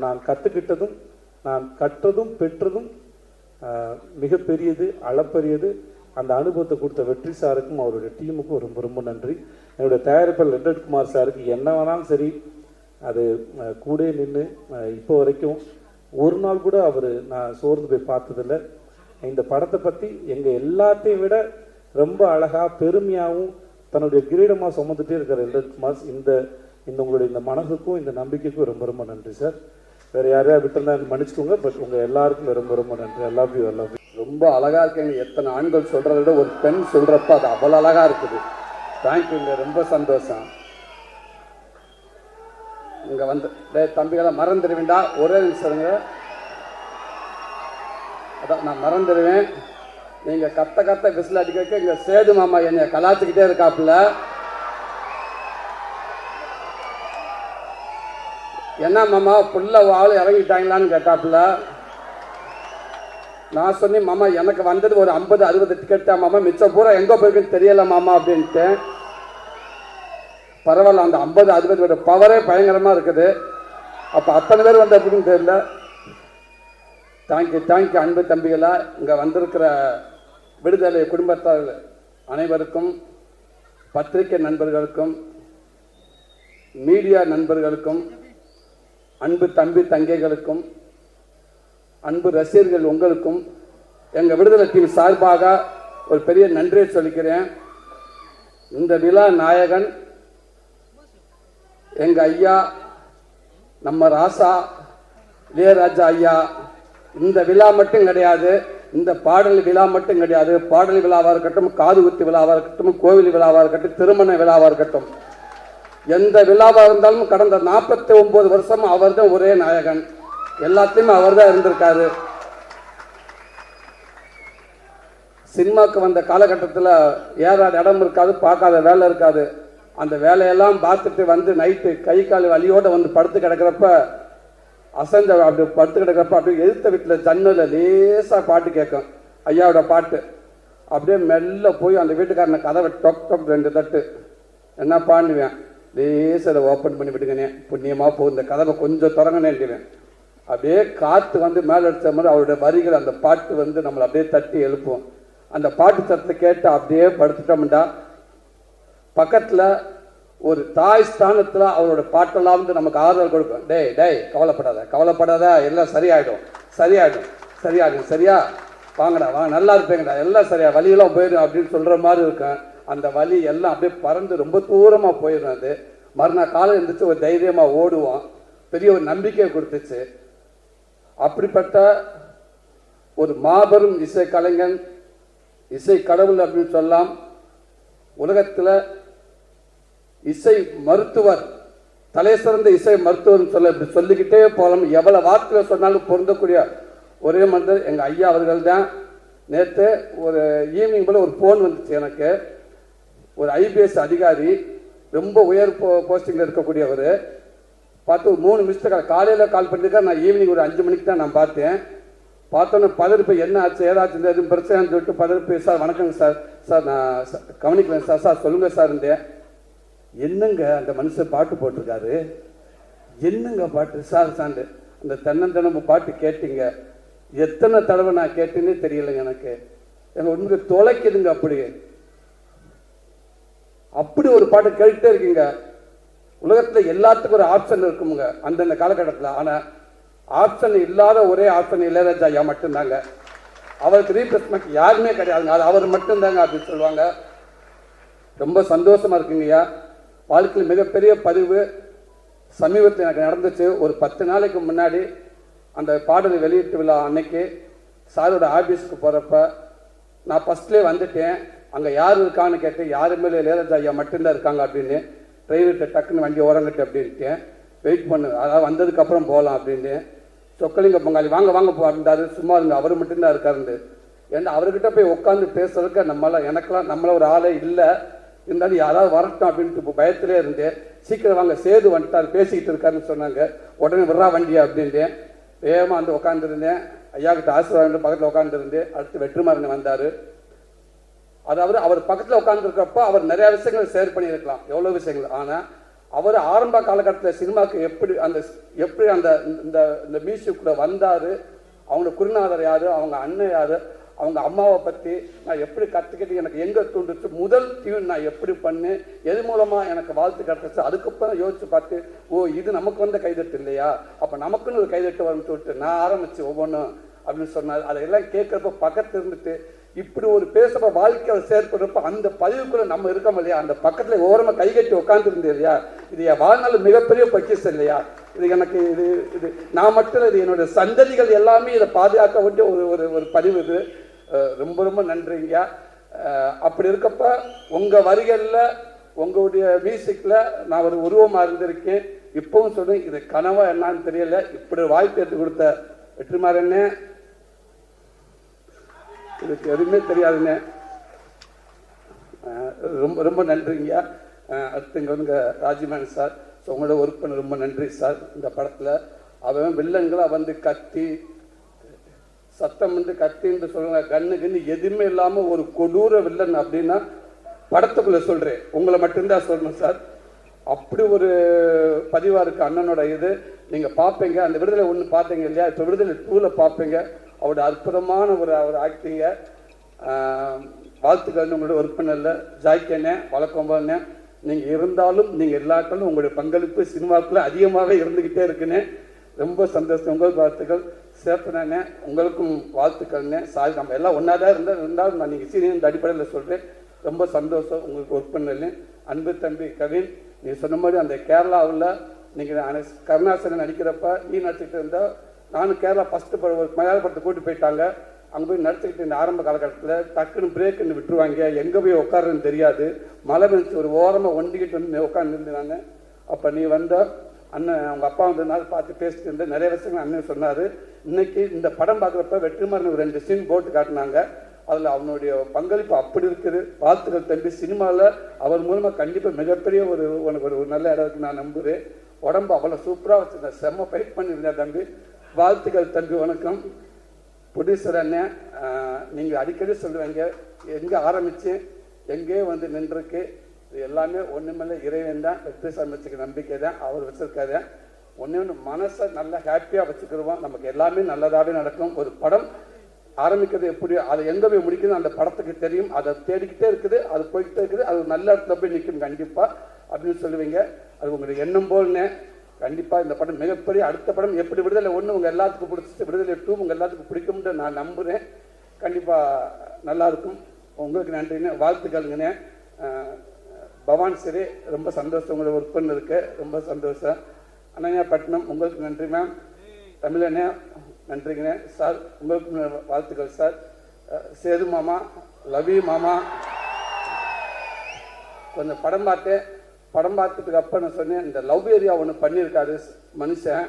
நான் கற்றுக்கிட்டதும் நான் கற்றதும் பெற்றதும் மிகப்பெரியது, அளப்பெரியது. அந்த அனுபவத்தை கொடுத்த வெற்றி சாருக்கும் அவருடைய டீமுக்கும் ரொம்ப ரொம்ப நன்றி. என்னுடைய தயாரிப்பாளர் லெட்டட் குமார் சாருக்கு என்ன வேணாலும் சரி அது கூட நின்று இப்போ வரைக்கும் ஒரு நாள் கூட அவர் நான் சோர்ந்து போய் பார்த்ததில்லை. இந்த படத்தை பற்றி எங்கள் எல்லாத்தையும் விட ரொம்ப அழகாக பெருமையாகவும் தன்னுடைய கிரீடமாக சுமந்துட்டே இருக்கிற லெட்டட் குமார் இந்த உங்களுடைய இந்த மனசுக்கும் இந்த நம்பிக்கைக்கும் ரொம்ப ரொம்ப நன்றி சார். வேறு யாரையா விட்டுருந்தா மன்னிச்சுக்கோங்க. பட் உங்கள் எல்லாருக்கும் ரொம்ப ரொம்ப நன்றி. I love you. ரொம்ப அழகாக இருக்கீங்க. எத்தனை ஆண்கள் சொல்கிறத விட ஒரு பெண் சொல்கிறப்ப அது அவ்வளோ அழகாக இருக்குது. தேங்க்யூங்க, ரொம்ப சந்தோஷம். இங்கே வந்து தம்பிகளை மறந்துடுவீண்டா, ஒரே நிமிஷங்க. அதான் நான் மறந்துடுவேன். நீங்கள் கத்த விசில் அடிக்க இங்கே சேது மாமா என்னை கலாச்சிக்கிட்டே இருக்காப்புல. என்ன மாமா புள்ள ஆள் இறங்கிட்டாங்களான்னு கேட்டாப்புல. நான் சொன்னேன், மாமா எனக்கு வந்தது ஒரு 50-60 டிக்கெட் தான் மாமா, மிச்சம் பூரா எங்கே போயிருக்குன்னு தெரியல மாமா அப்படின்ட்டு. பரவாயில்ல, அந்த 50-60 பவரே பயங்கரமாக இருக்குது. அப்போ அத்தனை பேர் வந்த அப்படின்னு தெரியல. தேங்க்யூ அன்பு தம்பிகளா. இங்கே வந்திருக்கிற விடுதலை குடும்பத்தார் அனைவருக்கும், பத்திரிகை நண்பர்களுக்கும், மீடியா நண்பர்களுக்கும், அன்பு தம்பி தங்கைகளுக்கும், அன்பு ரசிகர்கள் உங்களுக்கும் எங்கள் விடுதலை டீம் சார்பாக ஒரு பெரிய நன்றியை சொல்லிக்கிறேன். இந்த விழா நாயகன் எங்கள் ஐயா, நம்ம ராசா இளையராஜா ஐயா. இந்த விழா மட்டும் கிடையாது, இந்த பாடல் விழா மட்டும் கிடையாது. பாடல் விழாவாக இருக்கட்டும், காது குத்து விழாவாக இருக்கட்டும், கோவில் விழாவாக இருக்கட்டும், திருமண விழாவாக இருக்கட்டும், எந்த விழாவாக இருந்தாலும் கடந்த 49 வருஷம் அவர் தான் ஒரே நாயகன். எல்லாத்தையுமே அவர் தான் இருந்திருக்காரு. சினிமாவுக்கு வந்த காலகட்டத்தில் ஏறாத இடம் இருக்காது, பார்க்காத வேலை இருக்காது. அந்த வேலையெல்லாம் பார்த்துட்டு வந்து நைட்டு கை கால் வலியோடு வந்து படுத்து கிடக்கிறப்ப, அசைஞ்ச அப்படி படுத்து கிடக்கிறப்ப அப்படியே எதிர்த்த வீட்டில் ஜன்னலில் லேசாக பாட்டு கேட்கும், ஐயாவோட பாட்டு. அப்படியே மெல்ல போய் அந்த வீட்டுக்காரனை கதவை டொக் டொக் 2 தட்டு என்ன பாண்டுவேன், லேசாக அதை ஓப்பன் பண்ணி விட்டுங்கண்ணே, புண்ணியமாக போகும், இந்த கதவை கொஞ்சம் திறங்கனேன்டுவேன். அப்படியே காற்று வந்து மேலே அடித்த மாதிரி அவருடைய வரிகள், அந்த பாட்டு வந்து நம்மளை அப்படியே தட்டி எழுப்பும். அந்த பாட்டு சத்தத்தை கேட்டு அப்படியே படுத்துட்டோம்டா, பக்கத்தில் ஒரு தாய் ஸ்தானத்தில் அவரோட பாட்டெல்லாம் வந்து நமக்கு ஆறுதல் கொடுக்கும். டேய் கவலைப்படாத, எல்லாம் சரியாயிடும், சரியா வாங்கடா, வாங்க, நல்லா இருப்பேங்கடா, எல்லாம் சரியா, வலியெல்லாம் போயிடும் அப்படின்னு சொல்கிற மாதிரி இருக்கும். அந்த வலி எல்லாம் அப்படியே பறந்து ரொம்ப தூரமாக போயிடும். அது மறுநாள் காலம் இருந்துச்சு, ஒரு தைரியமாக ஓடுவோம். பெரிய ஒரு நம்பிக்கையை கொடுத்துச்சு. அப்படிப்பட்ட ஒரு மாபெரும் இசை கலைஞன், இசை கடவுள் அப்படின்னு சொல்லலாம். உலகத்தில் இசை மருத்துவர், தலை சிறந்த இசை மருத்துவர்னு சொல்ல இப்படி சொல்லிக்கிட்டே போகலாம். எவ்வளவு வார்த்தையில் சொன்னாலும் பொருந்தக்கூடிய ஒரே மனிதர் எங்கள் ஐயா அவர்கள் தான். நேற்று ஒரு ஈவினிங் போல ஒரு ஃபோன் வந்துச்சு எனக்கு. ஒரு ஐபிஎஸ் அதிகாரி, ரொம்ப உயர் போஸ்டிங்கில் இருக்கக்கூடியவர். பார்த்து ஒரு 3 மிஸ்டு காலையில் கால் பண்ணியிருக்காரு. நான் ஈவினிங் ஒரு 5 மணிக்கு தான் நான் பார்த்தேன். பார்த்தோன்னே பதறிப்பு, என்ன ஆச்சு ஏதாச்சும் எதுவும் பிரச்சனைன்னு சொல்லிட்டு பதறிப்பு, சார் வணக்கங்க சார் நான் கவனிக்கிறேன் சார் சொல்லுங்கள் சார் இருந்தேன். என்னங்க அந்த மனுஷன் பாட்டு போட்டிருக்காரு, என்னங்க பாட்டு சார் அந்த தென்னந்தனம்பு பாட்டு கேட்டீங்க, எத்தனை தடவை நான் கேட்டேன்னே தெரியலைங்க எனக்கு. உண்மைக்கு தொலைக்குதுங்க. அப்படி ஒரு பாட்டு கேட்டுட்டே இருக்கீங்க. உலகத்தில் எல்லாத்துக்கும் ஒரு ஆப்ஷன் இருக்குமுங்க அந்தந்த காலகட்டத்தில். ஆனால் ஆப்ஷன் இல்லாத ஒரே ஆப்ஷன் இளையராஜா ஐயா மட்டும்தாங்க. அவருக்கு ரீப்ளேஸ்மெண்ட் யாருமே கிடையாதுங்க, அது அவர் மட்டும்தாங்க அப்படின்னு சொல்லுவாங்க. ரொம்ப சந்தோஷமா இருக்குங்கய்யா. வாழ்க்கையில் மிகப்பெரிய பதிவு சமீபத்தில் எனக்கு நடந்துச்சு. ஒரு 10 நாளைக்கு முன்னாடி அந்த பாடலை வெளியிட்டு விழா அன்னைக்கு சாரோட ஆஃபீஸுக்கு போகிறப்ப நான் ஃபஸ்ட்லேயே வந்துட்டேன். அங்கே யார் இருக்கான்னு கேட்டேன். யாருமே இல்லை, இளையராஜா ஐயா மட்டும்தான் இருக்காங்க அப்படின்னு. டிரைவர்கிட்ட டக்குன்னு வண்டி ஓரங்கிட்டு அப்படின்ட்டேன். வெயிட் பண்ணு, அதாவது வந்ததுக்கப்புறம் போகலாம் அப்படின்னு. சொக்கலிங்க பொங்காளி வாங்க போ அப்படின்றாரு. சும்மா இருங்க, அவர் மட்டும்தான் இருக்காருன்னு. ஏன்னா அவர்கிட்ட போய் உட்காந்து பேசுறதுக்கு எனக்கெல்லாம் நம்மள ஒரு ஆளே இல்லை. இருந்தாலும் யாராவது வரட்டும் அப்படின்ட்டு இப்போ பயத்திலே இருந்தேன். சீக்கிரம் வாங்க, சேது வந்துட்டார், பேசிக்கிட்டு இருக்காருன்னு சொன்னாங்க. உடனே விட்றா வண்டியா அப்படின்ட்டேன். வேகமாக வந்து உட்காந்துருந்தேன். ஐயா கிட்ட ஆசீர்வாதம் பக்கத்தில் உட்காந்துருந்தேன். அடுத்து வெற்றிமாறன் வந்தார். அதாவது அவர் பக்கத்தில் உட்காந்துருக்கப்போ அவர் நிறையா விஷயங்கள் ஷேர் பண்ணியிருக்கலாம், எவ்வளோ விஷயங்கள். ஆனால் அவர் ஆரம்ப காலகட்டத்தில் சினிமாவுக்கு எப்படி அந்த இந்த மியூசிக்குள்ளே வந்தார், அவங்க குருநாதர் யார், அவங்க அண்ணன் யார், அவங்க அம்மாவை பற்றி நான் எப்படி கற்றுக்கிட்டு எனக்கு எங்கே தூண்டுச்சு, முதல் டியூன் நான் எப்படி பண்ணேன், எது மூலமாக எனக்கு வாழ்த்து கிடச்சிச்சு. அதுக்கப்புறம் யோசிச்சு பார்த்து, ஓ இது நமக்கு வந்த கைதட்டு இல்லையா, அப்போ நமக்குன்னு ஒரு கைதட்டு வரும்னு சொல்லிட்டு நான் ஆரம்பிச்சு ஒவ்வொன்றும் அப்படின்னு சொன்னார். அதையெல்லாம் கேட்குறப்ப பக்கத்தில் இருந்துட்டு இப்படி ஒரு பேசுகிறப்ப வாழ்க்கை அவர் செயற்படுறப்ப அந்த பதிவுக்குள்ளே நம்ம இருக்கோம் இல்லையா, அந்த பக்கத்தில் ஓரமாக கைகட்டி உட்காந்துருந்தேன் இல்லையா, இது என் வாழ்நாள் மிகப்பெரிய பொக்கிஷம் இல்லையா. இது எனக்கு இது நான் மட்டும் இது என்னுடைய சந்ததிகள் எல்லாமே இதை பாதுகாக்க வேண்டிய ஒரு பதிவு. இது ரொம்ப ரொம்ப நன்றிங்க. அப்படி இருக்கப்ப உங்கள் வரிகளில் உங்களுடைய மியூசிக்கில் நான் ஒரு உருவமாக இருந்திருக்கேன். இப்பவும் சொல்றேன், இது கனவா என்னன்னு தெரியல. இப்படி வாய்ப்பு எடுத்து கொடுத்த வெற்றிமாறனே, இதுக்கு எதுவுமே தெரியாதுண்ணே. ரொம்ப ரொம்ப நன்றிங்க. அடுத்து இங்கே வந்து ராஜ்மேன் சார், ஸோ உங்களோட ஒர்க் பண்ண ரொம்ப நன்றி சார். இந்த படத்தில் அவன் வில்லன்களை வந்து கத்தி சத்தம் வந்து கத்தின்னு சொல்லுங்க, கண்ணு கண்ணு எதுவுமே இல்லாமல் ஒரு கொடூர வில்லன் அப்படின்னா படத்துக்குள்ளே சொல்கிறேன், உங்களை மட்டும்தான் சொல்லணும் சார். அப்படி ஒரு பதிவாக இருக்குது அண்ணனோட இது. நீங்கள் பார்ப்பீங்க, அந்த விடுதலை ஒன்று பார்த்தீங்க இல்லையா, இப்போ விடுதலை 2ல் பார்ப்பீங்க. அவரோட அற்புதமான ஒரு ஆக்டிங்க. வாழ்த்துக்கள் உங்களோட ஒர்க் பண்ணல ஜாய்க்கண்ணே, வழக்கம்பண்ணே. நீங்கள் இருந்தாலும் நீங்கள் எல்லாத்தாலும் உங்களுடைய பங்களிப்பு சினிமாவுக்குள்ள அதிகமாகவே இருந்துக்கிட்டே இருக்குன்னு ரொம்ப சந்தோஷம். உங்களுக்கு வாழ்த்துக்கள். சேப்பனே, உங்களுக்கும் வாழ்த்துக்கள்னே. சாரி, நம்ம எல்லாம் ஒன்றா தான் இருந்தாலும் நான் நீங்கள் சீனியர் அடிப்படையில் சொல்கிறேன். ரொம்ப சந்தோஷம் உங்களுக்கு ஒர்க் பண்ணல. அன்பு தம்பி கவின், நீ சொன்ன மாதிரி அந்த கேரளாவில் நீங்கள் கருணாசனன் நடிக்கிறப்ப நீ நடிச்சுக்கிட்டு இருந்தால், நானும் கேரளா ஃபஸ்ட்டு ஒரு மலையாள படத்தை கூட்டி போயிட்டாங்க. அங்கே போய் நடிச்சுக்கிட்டு இந்த ஆரம்ப காலகட்டத்தில் டக்குன்னு பிரேக்குன்னு விட்டுருவாங்க, எங்கே போய் உட்காருன்னு தெரியாது. மழை பெஞ்சு ஒரு ஓரமாக ஒண்டிக்கிட்டு வந்து உட்காந்துருந்து நான். அப்போ நீ வந்த அண்ணன் அவங்க அப்பா வந்ததுனால பார்த்து பேசிட்டு இருந்தேன். நிறைய விஷயங்கள் அண்ணன் சொன்னார். இன்னைக்கு இந்த படம் பார்க்குறப்ப வெற்றிமாறன் 2 சீன் போட்டு காட்டினாங்க. அதில் அவனுடைய பங்களிப்பு அப்படி இருக்குது. வாழ்த்துக்கள் தம்பி. சினிமாவில் அவர் மூலமாக கண்டிப்பாக மிகப்பெரிய உனக்கு ஒரு நல்ல இடம் இருக்கு நான் நம்புகிறேன். உடம்பு அவ்வளோ சூப்பராக வச்சுருந்தேன், செம்ம ஃபைட் பண்ணியிருந்தேன் தம்பி. வாழ்த்துக்கள் தம்பி. வணக்கம். ப்ரொடியூசர் அண்ணன், நீங்கள் அடிக்கடி சொல்லுவாங்க, எங்கே ஆரம்பித்து எங்கே வந்து நின்றுருக்கு, இது எல்லாமே ஒன்றுமில்லை இறைவன் தான். வெற்றிசாமி வச்சுக்க நம்பிக்கை தான், அவர் வச்சுருக்காரு. ஒன்று மனசை நல்லா ஹாப்பியாக வச்சுக்கிடுவோம், நமக்கு எல்லாமே நல்லதாகவே நடக்கும். ஒரு படம் ஆரம்பிக்கிறது எப்படி, அதை எங்கே போய் முடிக்கணும் அந்த படத்துக்கு தெரியும். அதை தேடிக்கிட்டே இருக்குது, அது போய்கிட்டே இருக்குது, அது நல்ல இடத்துல போய் நிற்கும் கண்டிப்பாக அப்படின்னு சொல்லுவீங்க. அது உங்களுக்கு எண்ணம் போல்னே. கண்டிப்பாக இந்த படம் மிகப்பெரிய அடுத்த படம் எப்படி விடுதலை 1 உங்கள் எல்லாத்துக்கும் பிடிச்சிட்டு விடுதலை 2 உங்கள் எல்லாத்துக்கும் பிடிக்கும்னு நான் நம்புகிறேன். கண்டிப்பாக நல்லாயிருக்கும். உங்களுக்கு நன்றிண்ணே, வாழ்த்துக்கள்ங்கண்ணே. பவான் சரி, ரொம்ப சந்தோஷம் உங்களை ஒர்க் பண்ணதுக்கு, ரொம்ப சந்தோஷம். அண்ணா பட்னம், உங்களுக்கு நன்றி மேம். தமிழண்ணே நன்றிங்கண்ணே. சார் உங்களுக்கு வாழ்த்துக்கள் சார். சேது மாமா, லவி மாமா, கொஞ்சம் படம் பார்த்தேன். படம் பார்த்ததுக்கு அப்போ நான் சொன்னேன், இந்த லவ் ஏரியா ஒன்று பண்ணியிருக்காரு மனுஷன்,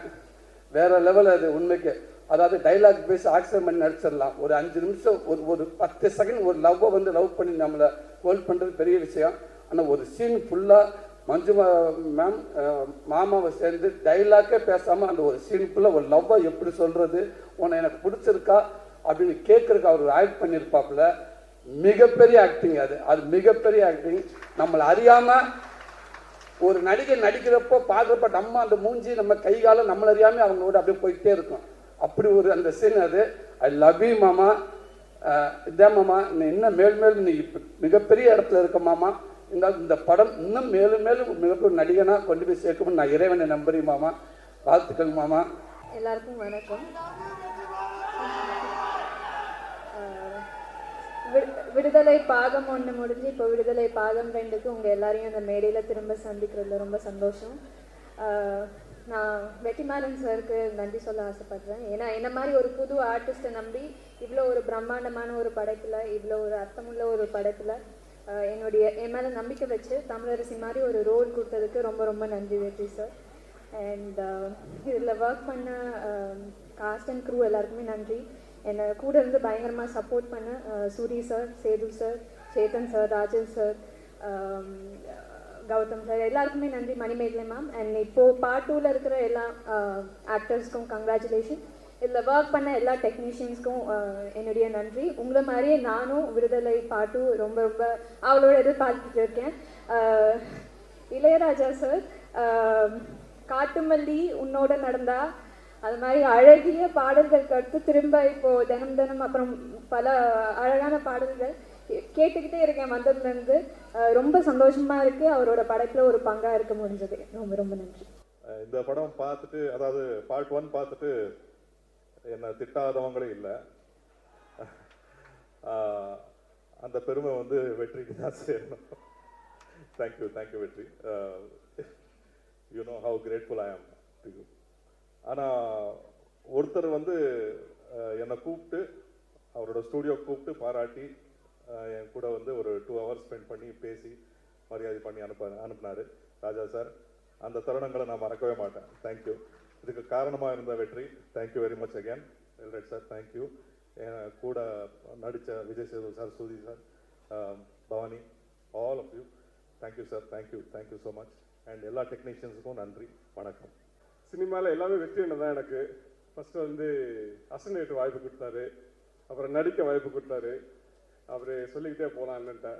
வேற லெவல் அது உண்மைக்கு. அதாவது டைலாக் பேசி ஆக்சிடென்ட் பண்ணி நடிச்சிடலாம். ஒரு 5 நிமிஷம் ஒரு 10 செகண்ட் ஒரு லவ்வை வந்து லவ் பண்ணி நம்மளை ஹோல்ட் பண்ணுறது பெரிய விஷயம். ஆனால் ஒரு சீன் ஃபுல்லாக மஞ்சு மேம் மாமாவை சேர்ந்து டைலாக்கே பேசாமல் அந்த ஒரு சீன் ஃபுல்லாக ஒரு லவ்வை எப்படி சொல்கிறது, உன்னை எனக்கு பிடிச்சிருக்கா அப்படின்னு கேட்குறதுக்கு அவர் ஆக்ட் பண்ணியிருப்பாப்புல. மிகப்பெரிய ஆக்டிங் அது மிகப்பெரிய ஆக்டிங். நம்மளை அறியாமல் ஒரு நடிகை நடிக்கிறப்போ பார்க்குறப்ப நம்ம அந்த மூஞ்சி நம்ம கைகாலம் நம்மள அறியாமல் அவங்களோட அப்படியே போயிட்டே இருக்கும். அப்படி ஒரு அந்த சீன் அது. ஐ லவ் யூ மாமா. இதே மாமா, நீ இன்னும் மேலும் நீ இப்போ மிகப்பெரிய இடத்துல இருக்க மாமா. இந்த படம் இன்னும் மேலும் மிகப்பெரிய நடிகனாக கொண்டு போய் சேர்க்கணும்னு நான் இறைவனை நம்புறேன் மாமா. வாழ்த்துக்கள் மாமா. எல்லாருக்கும் வணக்கம். விடுதலை பாகம் 1 முடிஞ்சு இப்போ விடுதலை பாகம் 2க்கு உங்கள் எல்லாரையும் அந்த மேடையில் திரும்ப சந்திக்கிறதுல ரொம்ப சந்தோஷம். நான் வெற்றிமாறன் சாருக்கு நன்றி சொல்ல ஆசைப்படுறேன். ஏன்னா என்ன மாதிரி ஒரு புது ஆர்டிஸ்ட்டை நம்பி இவ்வளோ ஒரு பிரம்மாண்டமான ஒரு படைப்பில், இவ்வளோ ஒரு அர்த்தமுள்ள ஒரு படைப்பில் என் மேலே நம்பிக்கை வச்சு தமிழரசி மாதிரி ஒரு ரோல் கொடுத்ததுக்கு ரொம்ப ரொம்ப நன்றி வெற்றி சார். அண்ட் இதில் ஒர்க் பண்ண காஸ்ட் அண்ட் க்ரூ எல்லாருக்குமே நன்றி. என்னை கூட இருந்து பயங்கரமாக சப்போர்ட் பண்ண Suri sir, Sethu sir, Chetan sir, Rajan sir, Gautham sir, எல்லாருக்குமே நன்றி. மணிமேகலை மேம். அண்ட் இப்போது பார்ட் 2ல் இருக்கிற எல்லா ஆக்டர்ஸ்க்கும் கங்க்ராச்சுலேஷன். இதில் ஒர்க் பண்ண எல்லா டெக்னீஷியன்ஸ்க்கும் என்னுடைய நன்றி. உங்களை மாதிரியே நானும் விடுதலை பார்ட் 2 ரொம்ப ரொம்ப அவளோட எதிர்பார்த்துட்டு இருக்கேன். இளையராஜா சார், காட்டுமல்லி உன்னோட நடந்தா, அது மாதிரி அழகிய பாடல்கள் கடுத்து திரும்ப இப்போது தினம் அப்புறம் பல அழகான பாடல்கள் கேட்டுக்கிட்டே இருக்கேன் வந்ததுலேருந்து. ரொம்ப சந்தோஷமாக இருக்குது அவரோட படைப்பில் ஒரு பங்காக இருக்க முடிஞ்சது. ரொம்ப ரொம்ப நன்றி. இந்த படம் பார்த்துட்டு, அதாவது பார்ட் 1 பார்த்துட்டு என்னை திட்டாதவங்களே இல்லை. அந்த பெருமை வந்து வெற்றிக்கு தான் சேரணும். தேங்க்யூ வெற்றி. You know how grateful I am to you. ஆனால் ஒருத்தர் வந்து என்னை கூப்பிட்டு, அவரோட ஸ்டூடியோ கூப்பிட்டு பாராட்டி என் கூட வந்து ஒரு 2 hours ஸ்பெண்ட் பண்ணி பேசி மரியாதை பண்ணி அனுப்புனாரு ராஜா சார். அந்த தருணங்களை நான் மறக்கவே மாட்டேன். தேங்க்யூ. இதுக்கு காரணமாக இருந்த Vetri, thank you very much again. Well right sir, thank you. கூட நடித்த Vijay Sethu sir, Soori sir, Bhavani, all of you, thank you sir, thank you so much. And எல்லா டெக்னீஷியன்ஸுக்கும் நன்றி, வணக்கம். சினிமாவில் எல்லாமே வெற்றி தான் எனக்கு. ஃபஸ்ட்டு வந்து அசனேட் வாய்ப்பு கொடுத்தாரு, அப்புறம் நடிக்க வாய்ப்பு கொடுத்தாரு. அவர் சொல்லிக்கிட்டே போகலாம் என்னன்ட்ட.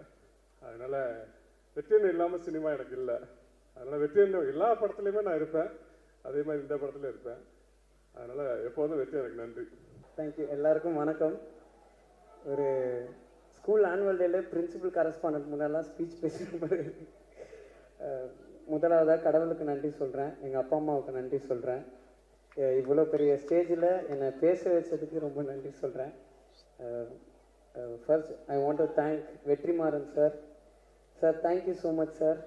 அதனால் வெற்றியன் இல்லாமல் சினிமா எனக்கு இல்லை. அதனால் வெற்றியன் எல்லா படத்துலையுமே நான் இருப்பேன், அதே மாதிரி இந்த படத்துலையும் இருப்பேன். அதனால் எப்போதும் வெற்றி எனக்கு நன்றி. தேங்க்யூ. எல்லாருக்கும் வணக்கம். ஒரு ஸ்கூல் ஆனுவல் டேல பிரின்சிபல் கரஸ்பாண்டன்ட் முன்னெல்லாம் ஸ்பீச் பேசும்போது முதலாவதாக கடவுளுக்கு நன்றி சொல்கிறேன், எங்கள் அப்பா அம்மாவுக்கு நன்றி சொல்கிறேன். இவ்வளோ பெரிய ஸ்டேஜில் என்னை பேச வச்சதுக்கு ரொம்ப நன்றி சொல்கிறேன். First I want to thank Vetrimaaran sir. Sir thank you so much sir,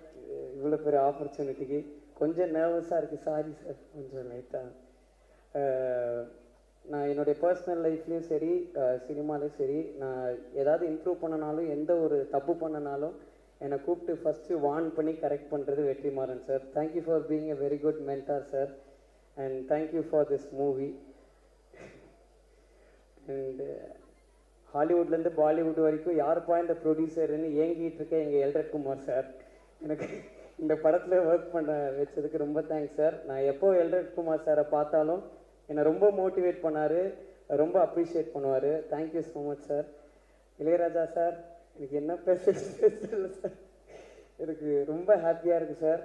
இவ்வளோ பெரிய ஆப்பர்ச்சுனிட்டிக்கு. கொஞ்சம் நர்வஸாக இருக்குது, சாரி சார், கொஞ்சம் லைட்டாக. நான் என்னுடைய பர்சனல் லைஃப்லேயும் சரி, சினிமாலையும் சரி, நான் ஏதாவது இம்ப்ரூவ் பண்ணனாலும், எந்த ஒரு தப்பு பண்ணனாலும் என்னை கூப்பிட்டு ஃபஸ்ட்டு வார்ன் பண்ணி கரெக்ட் பண்ணுறது Vetrimaaran sir. Thank you for being a very good mentor sir, and thank you for this movie. And ஹாலிவுட்லேருந்து பாலிவுட் வரைக்கும் யாருப்பா இந்த ப்ரொடியூசர்னு ஏங்கிட்டு இருக்க எங்கள் எல்ரட் குமார் சார். எனக்கு இந்த படத்தில் ஒர்க் பண்ண வச்சதுக்கு ரொம்ப தேங்க்ஸ் சார். நான் எப்போ எல்ரட் குமார் சாரை பார்த்தாலும் என்னை ரொம்ப மோட்டிவேட் பண்ணார், ரொம்ப அப்ரிஷியேட் பண்ணுவார். Thank you so much sir. Ilaiyaraaja sir, எனக்கு என்ன பேசல சார், எனக்கு ரொம்ப ஹாப்பியாக இருக்குது சார்.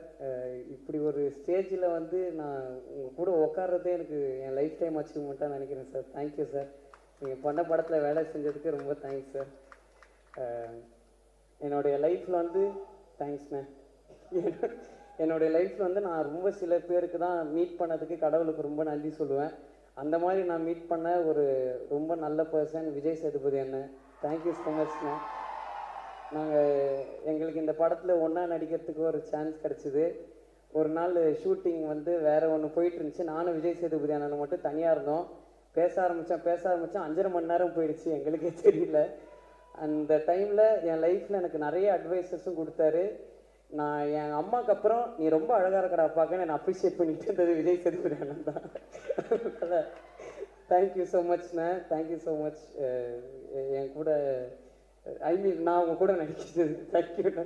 இப்படி ஒரு ஸ்டேஜில் வந்து நான் உங்கள் கூட உட்கார்றதே எனக்கு என் லைஃப் டைம் அச்சீவ்மெண்ட்டாக நினைக்கிறேன் சார். Thank you sir. நீங்கள் பண்ண படத்தில் வேலை செஞ்சதுக்கு ரொம்ப தேங்க்ஸ் சார். என்னுடைய லைஃப்பில் வந்து தேங்க்ஸ்ண்ணே. என்னுடைய லைஃப்பில் வந்து நான் ரொம்ப சில பேருக்கு தான் மீட் பண்ணதுக்கு கடவுளுக்கு ரொம்ப நன்றி சொல்லுவேன். அந்த மாதிரி நான் மீட் பண்ண ஒரு ரொம்ப நல்ல பர்சன் விஜய் சேதுபதி அண்ணன். தேங்க்யூ ஸோ மச்ண்ணே. எங்களுக்கு இந்த படத்தில் ஒன்றா நடிக்கிறதுக்கு ஒரு சான்ஸ் கிடச்சிது. ஒரு நாள் ஷூட்டிங் வந்து வேறு ஒன்று போயிட்டு இருந்துச்சு. நானும் விஜய் சேதுபதி அண்ணன் மட்டும் தனியாக இருந்தோம். பேச ஆரம்பித்தேன் 5.5 மணி நேரம் போயிடுச்சு, எங்களுக்கே தெரியல. அந்த டைமில் என் லைஃப்பில் எனக்கு நிறைய அட்வைசஸும் கொடுத்தாரு. நான் என் அம்மாவுக்கு அப்புறம் நீ ரொம்ப அழகாக இருக்கடா பார்க்க நான் அப்ரிஷியேட் பண்ணிட்டு இருந்தது விஜய் சேதுபதி அண்ணன் தான். தேங்க்யூ ஸோ மச்ண்ணே, தேங்க்யூ ஸோ மச். என் கூட நான் உங்க கூட நடிக்கிறது தேங்க்யூண்ணே.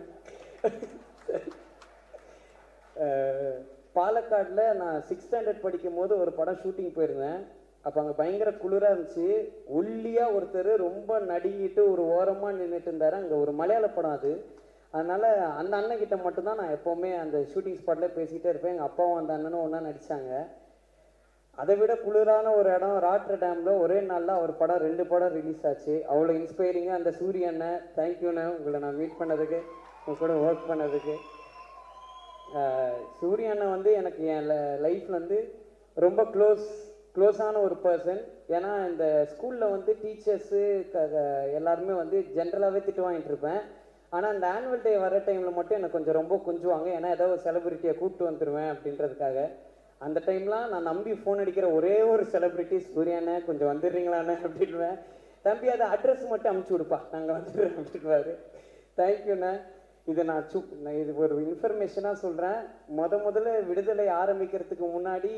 பாலக்காடில் நான் 6th ஸ்டாண்டர்ட் படிக்கும் போது ஒரு படம் ஷூட்டிங் போயிருந்தேன். அப்போ அங்கே பயங்கர குளிராக இருந்துச்சு. ஒல்லியாக ஒருத்தர் ரொம்ப நடுங்கிட்டு ஒரு ஓரமாக நின்றுட்டு இருந்தார். அங்கே ஒரு மலையாள படம் அது. அதனால் அந்த அண்ணன்கிட்ட மட்டும்தான் நான் எப்போவுமே அந்த ஷூட்டிங் ஸ்பாட்டில் பேசிக்கிட்டே இருப்பேன். எங்கள் அப்பாவும் அந்த அண்ணனும் ஒன்றா நடித்தாங்க. அதை விட குளிரான ஒரு இடம் ராட்டர்டாமில் ஒரே நாளில் அவர் படம் 2 படம் ரிலீஸ் ஆச்சு. அவ்வளோ இன்ஸ்பைரிங்காக அந்த சூரிய அண்ணன், தேங்க்யூண்ணே உங்களை நான் மீட் பண்ணதுக்கு, உங்க கூட ஒர்க் பண்ணதுக்கு. சூரிய அண்ணன் வந்து எனக்கு என் லைஃப்பில் வந்து ரொம்ப க்ளோஸான ஒரு பர்சன். ஏன்னா இந்த ஸ்கூலில் வந்து டீச்சர்ஸு எல்லாருமே வந்து ஜென்ரலாகவே திட்டு வாங்கிட்டு இருப்பேன். ஆனால் இந்த ஆனுவல் டே வர டைமில் மட்டும் எனக்கு கொஞ்சம் ரொம்ப கொஞ்சுவாங்க. ஏன்னா ஏதோ ஒரு செலிபிரிட்டியை கூப்பிட்டு வந்துடுவேன் அப்படின்றதுக்காக. அந்த டைம்லாம் நான் நம்பி ஃபோன் அடிக்கிற ஒரே ஒரு செலிபிரிட்டி சூர்யாண்ணே, கொஞ்சம் வந்துடுறீங்களாண்ணே அப்படின்வேன். தம்பி அதை அட்ரஸ் மட்டும் அமுச்சு கொடுப்பா, நாங்கள் வந்துடுறேன் அப்படின்வாரு. தேங்க்யூண்ணே. இதை நான் இது ஒரு இன்ஃபர்மேஷனாக சொல்கிறேன். முதல்ல விடுதலை ஆரம்பிக்கிறதுக்கு முன்னாடி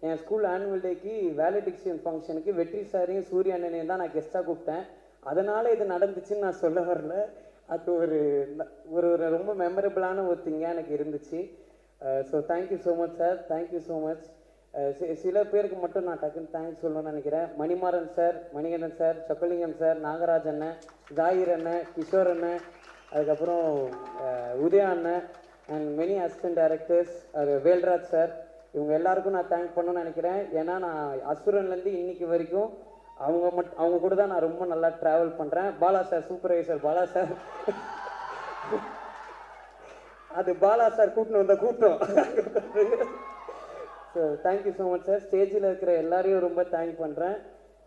என் ஸ்கூல் ஆனுவல் டேக்கு வேலிடிக்ஷன் ஃபங்க்ஷனுக்கு வெற்றி சாரையும் சூரிய அண்ணனையும் தான் நான் கெஸ்ட்டாக கூப்பிட்டேன். அதனால் இது நடந்துச்சுன்னு நான் சொல்ல வரல. அது ஒரு ரொம்ப மெமரபிளான ஒரு திங்காக எனக்கு இருந்துச்சு. So thank you so much sir, thank you so much. சில பேருக்கு மட்டும் நான் டக்குன்னு தேங்க்ஸ் சொல்லணும்னு நினைக்கிறேன். Manimaran sir, Manikandan sir, Chockalingam sir, Nagaraj அண்ணன், ஜாகிர் அண்ணன், கிஷோர் அண்ணன், அதுக்கப்புறம் உதயா அண்ணன் and many assistant directors, Velraj sir, இவங்க எல்லாருக்கும் நான் தேங்க் பண்ணணும்னு நினைக்கிறேன். ஏன்னா நான் அசுரன்லேருந்து இன்னைக்கு வரைக்கும் அவங்க கூட தான் நான் ரொம்ப நல்லா ட்ராவல் பண்ணுறேன். Bala sir, supervisor Bala sir, அது பாலா சார் கூட்டின்னு வந்த கூட்டம். So thank you so much sir. ஸ்டேஜில் இருக்கிற எல்லாரையும் ரொம்ப தேங்க் பண்ணுறேன்.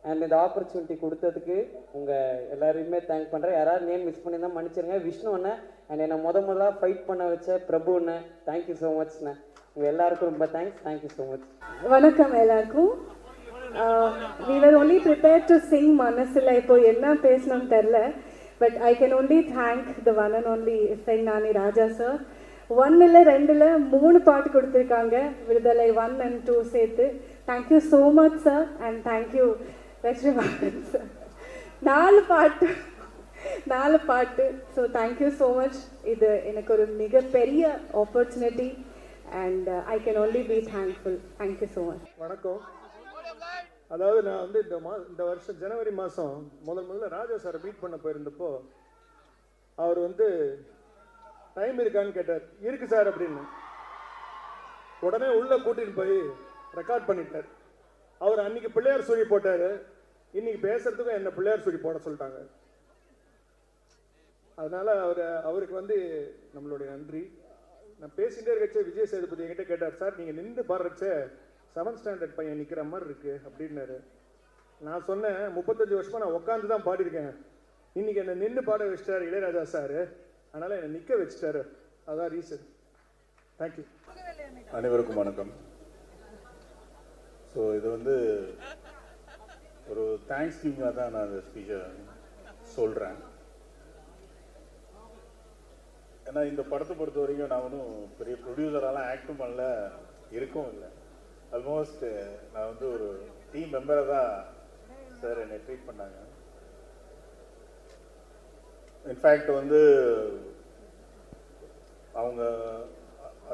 அண்ட் இந்த ஆப்பர்ச்சுனிட்டி கொடுத்ததுக்கு உங்கள் எல்லாரையுமே தேங்க் பண்ணுறேன். யாராவது நேம் மிஸ் பண்ணியிருந்தால் மன்னிச்சிருங்க. விஷ்ணு அண்ணன் அண்ட் என்னை முதலாக ஃபைட் பண்ண வச்ச பிரபு அண்ணன், தேங்க்யூ ஸோ மச்ண்ணே. உங்கள் எல்லாருக்கும் ரொம்ப தேங்க்ஸ். Thank you so much. வணக்கம் எல்லாருக்கும். we were only prepared to sing மனசில். இப்போ என்ன பேசணும்னு தெரில. But I can only thank the one and only இசைஞானி ராஜா சார். 1 இல்லை 2 இல்லை 3 பாட்டு கொடுத்துருக்காங்க, விடுதலை 1 and 2 சேர்த்து. Thank you so much sir and thank you Vetrimaaran sir. 4 பாட்டு. So thank you so much. இது எனக்கு ஒரு மிகப்பெரிய opportunity and I can only be thankful. Thank you so much. வணக்கம். அதாவது நான் வந்து இந்த வருஷம் ஜனவரி மாதம் முதல்ல ராஜா சாரை மீட் பண்ண போயிருந்தப்போ அவர் வந்து டைம் இருக்கான்னு கேட்டார். இருக்கு சார் அப்படின்னு. உடனே உள்ளே கூட்டின்னு போய் ரெக்கார்ட் பண்ணிட்டார். அவர் அன்னைக்கு பிள்ளையார் சொல்லி போட்டார், இன்னைக்கு பேசுறதுக்கும் என்ன பிள்ளையார் சொல்லி போட சொல்லிட்டாங்க. அதனால அவருக்கு வந்து நம்மளுடைய நன்றி. நான் பேசிகிட்டே இருக்கச்சே விஜய் சேதுபதி என்கிட்ட கேட்டார், சார் நீங்கள் நின்று பாடுறச்சே 7th ஸ்டாண்டர்ட் பையன் நிற்கிற மாதிரி இருக்கு அப்படின்னாரு. நான் சொன்னேன் 35 வருஷமா நான் உட்காந்து தான் பாடியிருக்கேன், இன்னைக்கு என்னை நின்று பாட வச்சிட்டாரு இளையராஜா சார், அதனால என்னை நிற்க வச்சிட்டாரு, அதான் ரீசன். தேங்க்யூ. அனைவருக்கும் வணக்கம். ஸோ இது வந்து ஒரு தேங்க்ஸ் கிவிங்காக தான் நான் இந்த ஸ்பீச்சை சொல்கிறேன். ஏன்னா இந்த படத்தை பொறுத்த வரைக்கும் நான் ஒன்றும் பெரிய ப்ரொடியூசரெல்லாம் ஆக்டும் பண்ணல, இருக்கவும் இல்லை. ஆல்மோஸ்ட் நான் வந்து ஒரு டீம் மெம்பரை தான் சார் என்னை ட்ரீட் பண்ணாங்க. இன்ஃபேக்ட் வந்து அவங்க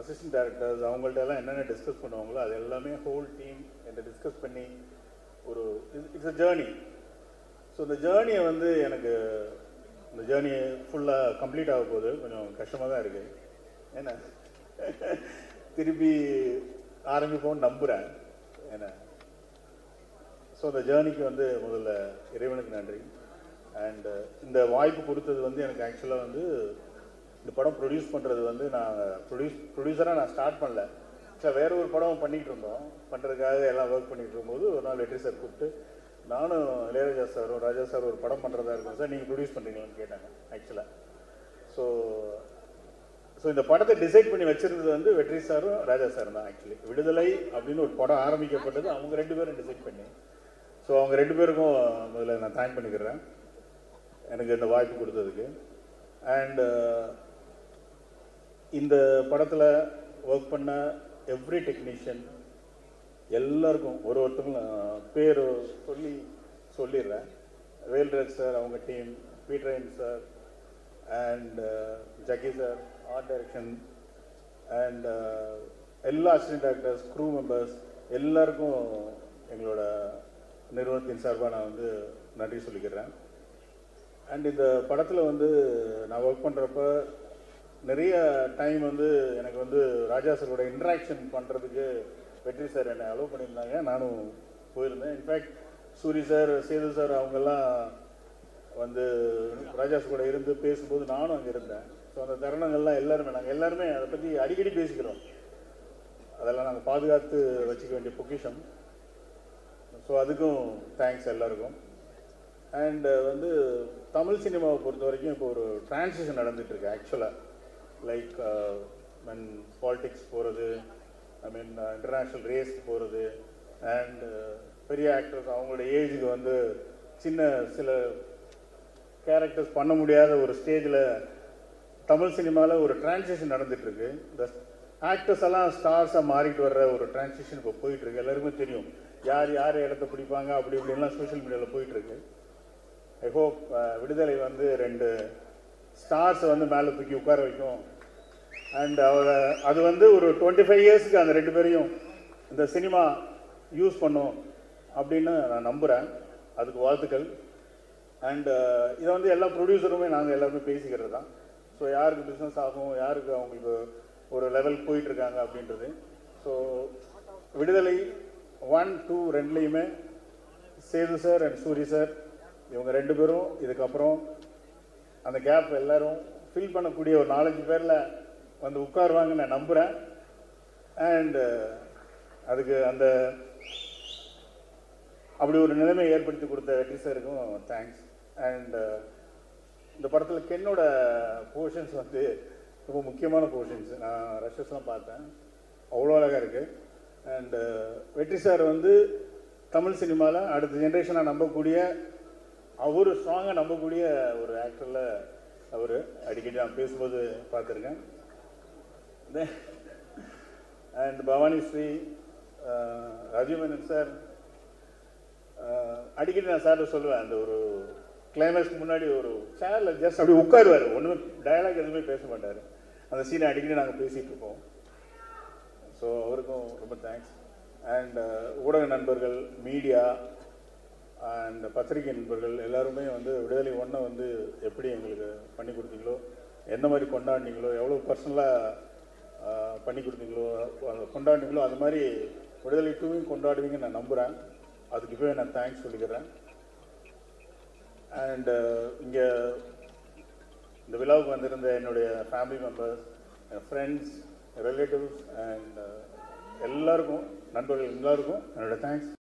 அசிஸ்டன்ட் டைரக்டர்ஸ் அவங்கள்ட்ட எல்லாம் என்னென்ன டிஸ்கஸ் பண்ணுவாங்களோ அது எல்லாமே ஹோல் டீம் என்னை டிஸ்கஸ் பண்ணி ஒரு இட்ஸ் அ ஜேர்னி. ஸோ இந்த ஜேர்னியை வந்து எனக்கு இந்த ஜேர்னி ஃபுல்லாக கம்ப்ளீட் ஆக போகுது. கொஞ்சம் கஷ்டமாக தான் இருக்குது, ஏன்னா திருப்பி ஆரம்பிப்போம்னு நம்புகிறேன். ஏன்னா ஸோ இந்த ஜேர்னிக்கு வந்து முதல்ல இறைவனுக்கு நன்றி. அண்டு இந்த வாய்ப்பு கொடுத்தது வந்து எனக்கு ஆக்சுவலாக வந்து இந்த படம் ப்ரொடியூஸ் பண்ணுறது வந்து ப்ரொடியூசராக நான் ஸ்டார்ட் பண்ணல. சார் வேற ஒரு படம் பண்ணிகிட்டு இருந்தோம், பண்ணுறதுக்காக எல்லாம் ஒர்க் பண்ணிகிட்டு இருக்கும்போது ஒரு நாள் வெற்றி சார் கூப்பிட்டு நானும் இளையராஜா சாரும் ராஜா சார் ஒரு படம் பண்ணுறதா இருக்கும் சார், நீங்கள் ப்ரொடியூஸ் பண்ணுறீங்களான்னு கேட்டாங்க ஆக்சுவலாக. ஸோ இந்த படத்தை டிசைட் பண்ணி வச்சுருந்தது வந்து வெற்றி சாரும் ராஜா சாரும் தான். ஆக்சுவலி விடுதலை அப்படின்னு ஒரு படம் ஆரம்பிக்கப்பட்டது அவங்க 2 பேரும் டிசைட் பண்ணி. ஸோ அவங்க 2 பேருக்கும் முதல்ல நான் தேங்க் பண்ணிக்கிறேன் எனக்கு இந்த வாய்ப்பு கொடுத்ததுக்கு. அண்டு இந்த படத்தில் ஒர்க் பண்ண எவ்ரி டெக்னீஷியன் எல்லாருக்கும் ஒருத்தருக்கும் பேர் சொல்லிடுறேன். வேல்ராஜ் சார், அவங்க team, Peter Hein sir and Jakki sir, art direction and எல்லா அசிஸ்டன்ட் டைரக்டர்ஸ், க்ரூ மெம்பர்ஸ் எல்லாருக்கும் எங்களோட நிறுவனத்தின் சார்பாக நான் வந்து நன்றி சொல்லிக்கிறேன். அண்ட் இந்த படத்தில் வந்து நான் ஒர்க் பண்ணுறப்ப நிறைய டைம் வந்து எனக்கு வந்து ராஜா சாரோட இன்ட்ராக்ஷன் பண்ணுறதுக்கு வெற்றி சார் என்னை அலோவ் பண்ணியிருந்தாங்க, நானும் போயிருந்தேன். In fact Suri sir, Sethu sir அவங்கெல்லாம் வந்து ராஜா சார் கூட இருந்து பேசும்போது நானும் அங்கே இருந்தேன். ஸோ அந்த தருணங்கள்லாம் நாங்கள் எல்லாருமே அதை பற்றி அடிக்கடி பேசிக்கிறோம். அதெல்லாம் நாங்கள் பாதுகாத்து வச்சுக்க வேண்டிய பொக்கிஷம். ஸோ அதுக்கும் தேங்க்ஸ் எல்லாருக்கும். அண்டு வந்து தமிழ் சினிமாவை பொறுத்த வரைக்கும் இப்போ ஒரு டிரான்சிஷன் நடந்துகிட்ருக்கு ஆக்சுவலாக. லைக் பாலிடிக்ஸ் போகிறது, இன்டர்நேஷ்னல் ரேஸ் போகிறது, அண்ட் பெரிய ஆக்டர்ஸ் அவங்களோட ஏஜுக்கு வந்து சில கேரக்டர்ஸ் பண்ண முடியாத ஒரு ஸ்டேஜில் தமிழ் சினிமாவில் ஒரு டிரான்சிஷன் நடந்துகிட்ருக்கு. இந்த ஆக்டர்ஸ் எல்லாம் ஸ்டார்ஸாக மாறிட்டு வர்ற ஒரு டிரான்சிஷன் இப்போ போயிட்டுருக்கு. எல்லாருக்குமே தெரியும் யார் இடத்த பிடிப்பாங்க அப்படி இப்படின்லாம் சோஷியல் மீடியாவில் போயிட்டுருக்கு. ஐ ஹோப் விடுதலை வந்து 2 ஸ்டார்ஸை வந்து மேலே தூக்கி உட்கார வைக்கும். அண்ட் அது வந்து ஒரு 25 இயர்ஸுக்கு அந்த 2 பேரையும் இந்த சினிமா யூஸ் பண்ணும் அப்படின்னு நான் நம்புகிறேன். அதுக்கு வாழ்த்துக்கள். அண்டு இதை வந்து எல்லா ப்ரொடியூசருமே நாங்கள் எல்லாருமே பேசிக்கிறது தான். ஸோ யாருக்கு பிஸ்னஸ் ஆகும், யாருக்கு அவங்களுக்கு ஒரு லெவல் போயிட்டுருக்காங்க அப்படின்றது. ஸோ விடுதலை 1, 2 2லேயுமே Sethu sir and Soori sir இவங்க 2 பேரும் இதுக்கப்புறம் அந்த கேப் எல்லாரும் ஃபில் பண்ணக்கூடிய ஒரு 4-5 பேரில் வந்து உட்காருவாங்கன்னு நான் நம்புகிறேன். அண்டு அதுக்கு அப்படி ஒரு நிலைமையை ஏற்படுத்தி கொடுத்த வெற்றி சாருக்கும் தேங்க்ஸ். அண்டு இந்த படத்தில் கென்னோட போர்ஷன்ஸ் வந்து ரொம்ப முக்கியமான போர்ஷன்ஸ். நான் ரஷஸ்லாம் பார்த்தேன், அவ்வளோ அழகாக இருக்குது. அண்டு வெற்றி சார் வந்து தமிழ் சினிமாவில் அடுத்த ஜென்ரேஷனாக நம்பக்கூடிய அவர் ஸ்ட்ராங்காக நம்பக்கூடிய ஒரு ஆக்டரில் அவர் அடிக்கடி நான் பேசும்போது பார்த்துருக்கேன். அண்ட் பவானி ஸ்ரீ, ராஜீவ் சார், அடிக்கடி நான் சார்ட்ட சொல்லுவேன், அந்த ஒரு கிளைமேக்ஸ்க்கு முன்னாடி ஒரு சேனலில் ஜஸ்ட் அப்படி உட்காருவார், ஒன்றுமே டயலாக் எதுவுமே பேச மாட்டார். அந்த சீனை அடிக்கடி நாங்கள் பேசிகிட்டு இருப்போம். ஸோ அவருக்கும் ரொம்ப தேங்க்ஸ். அண்ட் ஊடக நண்பர்கள், மீடியா அண்ட் பத்திரிகை நண்பர்கள் எல்லாருமே வந்து விடுதலை 1 வந்து எப்படி எங்களுக்கு பண்ணி கொடுத்தீங்களோ, எந்த மாதிரி கொண்டாடினீங்களோ, எவ்வளோ பர்சனலாக பண்ணி கொடுத்தீங்களோ, கொண்டாடினீங்களோ, அது மாதிரி விடுதலை 2வையும் கொண்டாடுவீங்கன்னு நான் நம்புகிறேன். அதுக்கு இப்போவே நான் தேங்க்ஸ் சொல்லிக்கிறேன். அண்ட் இங்கே இந்த விழாவுக்கு வந்திருந்த என்னுடைய family members, N friends, relatives and எல்லாருக்கும், நண்பர்கள் எல்லாருக்கும் என்னோடய தேங்க்ஸ்.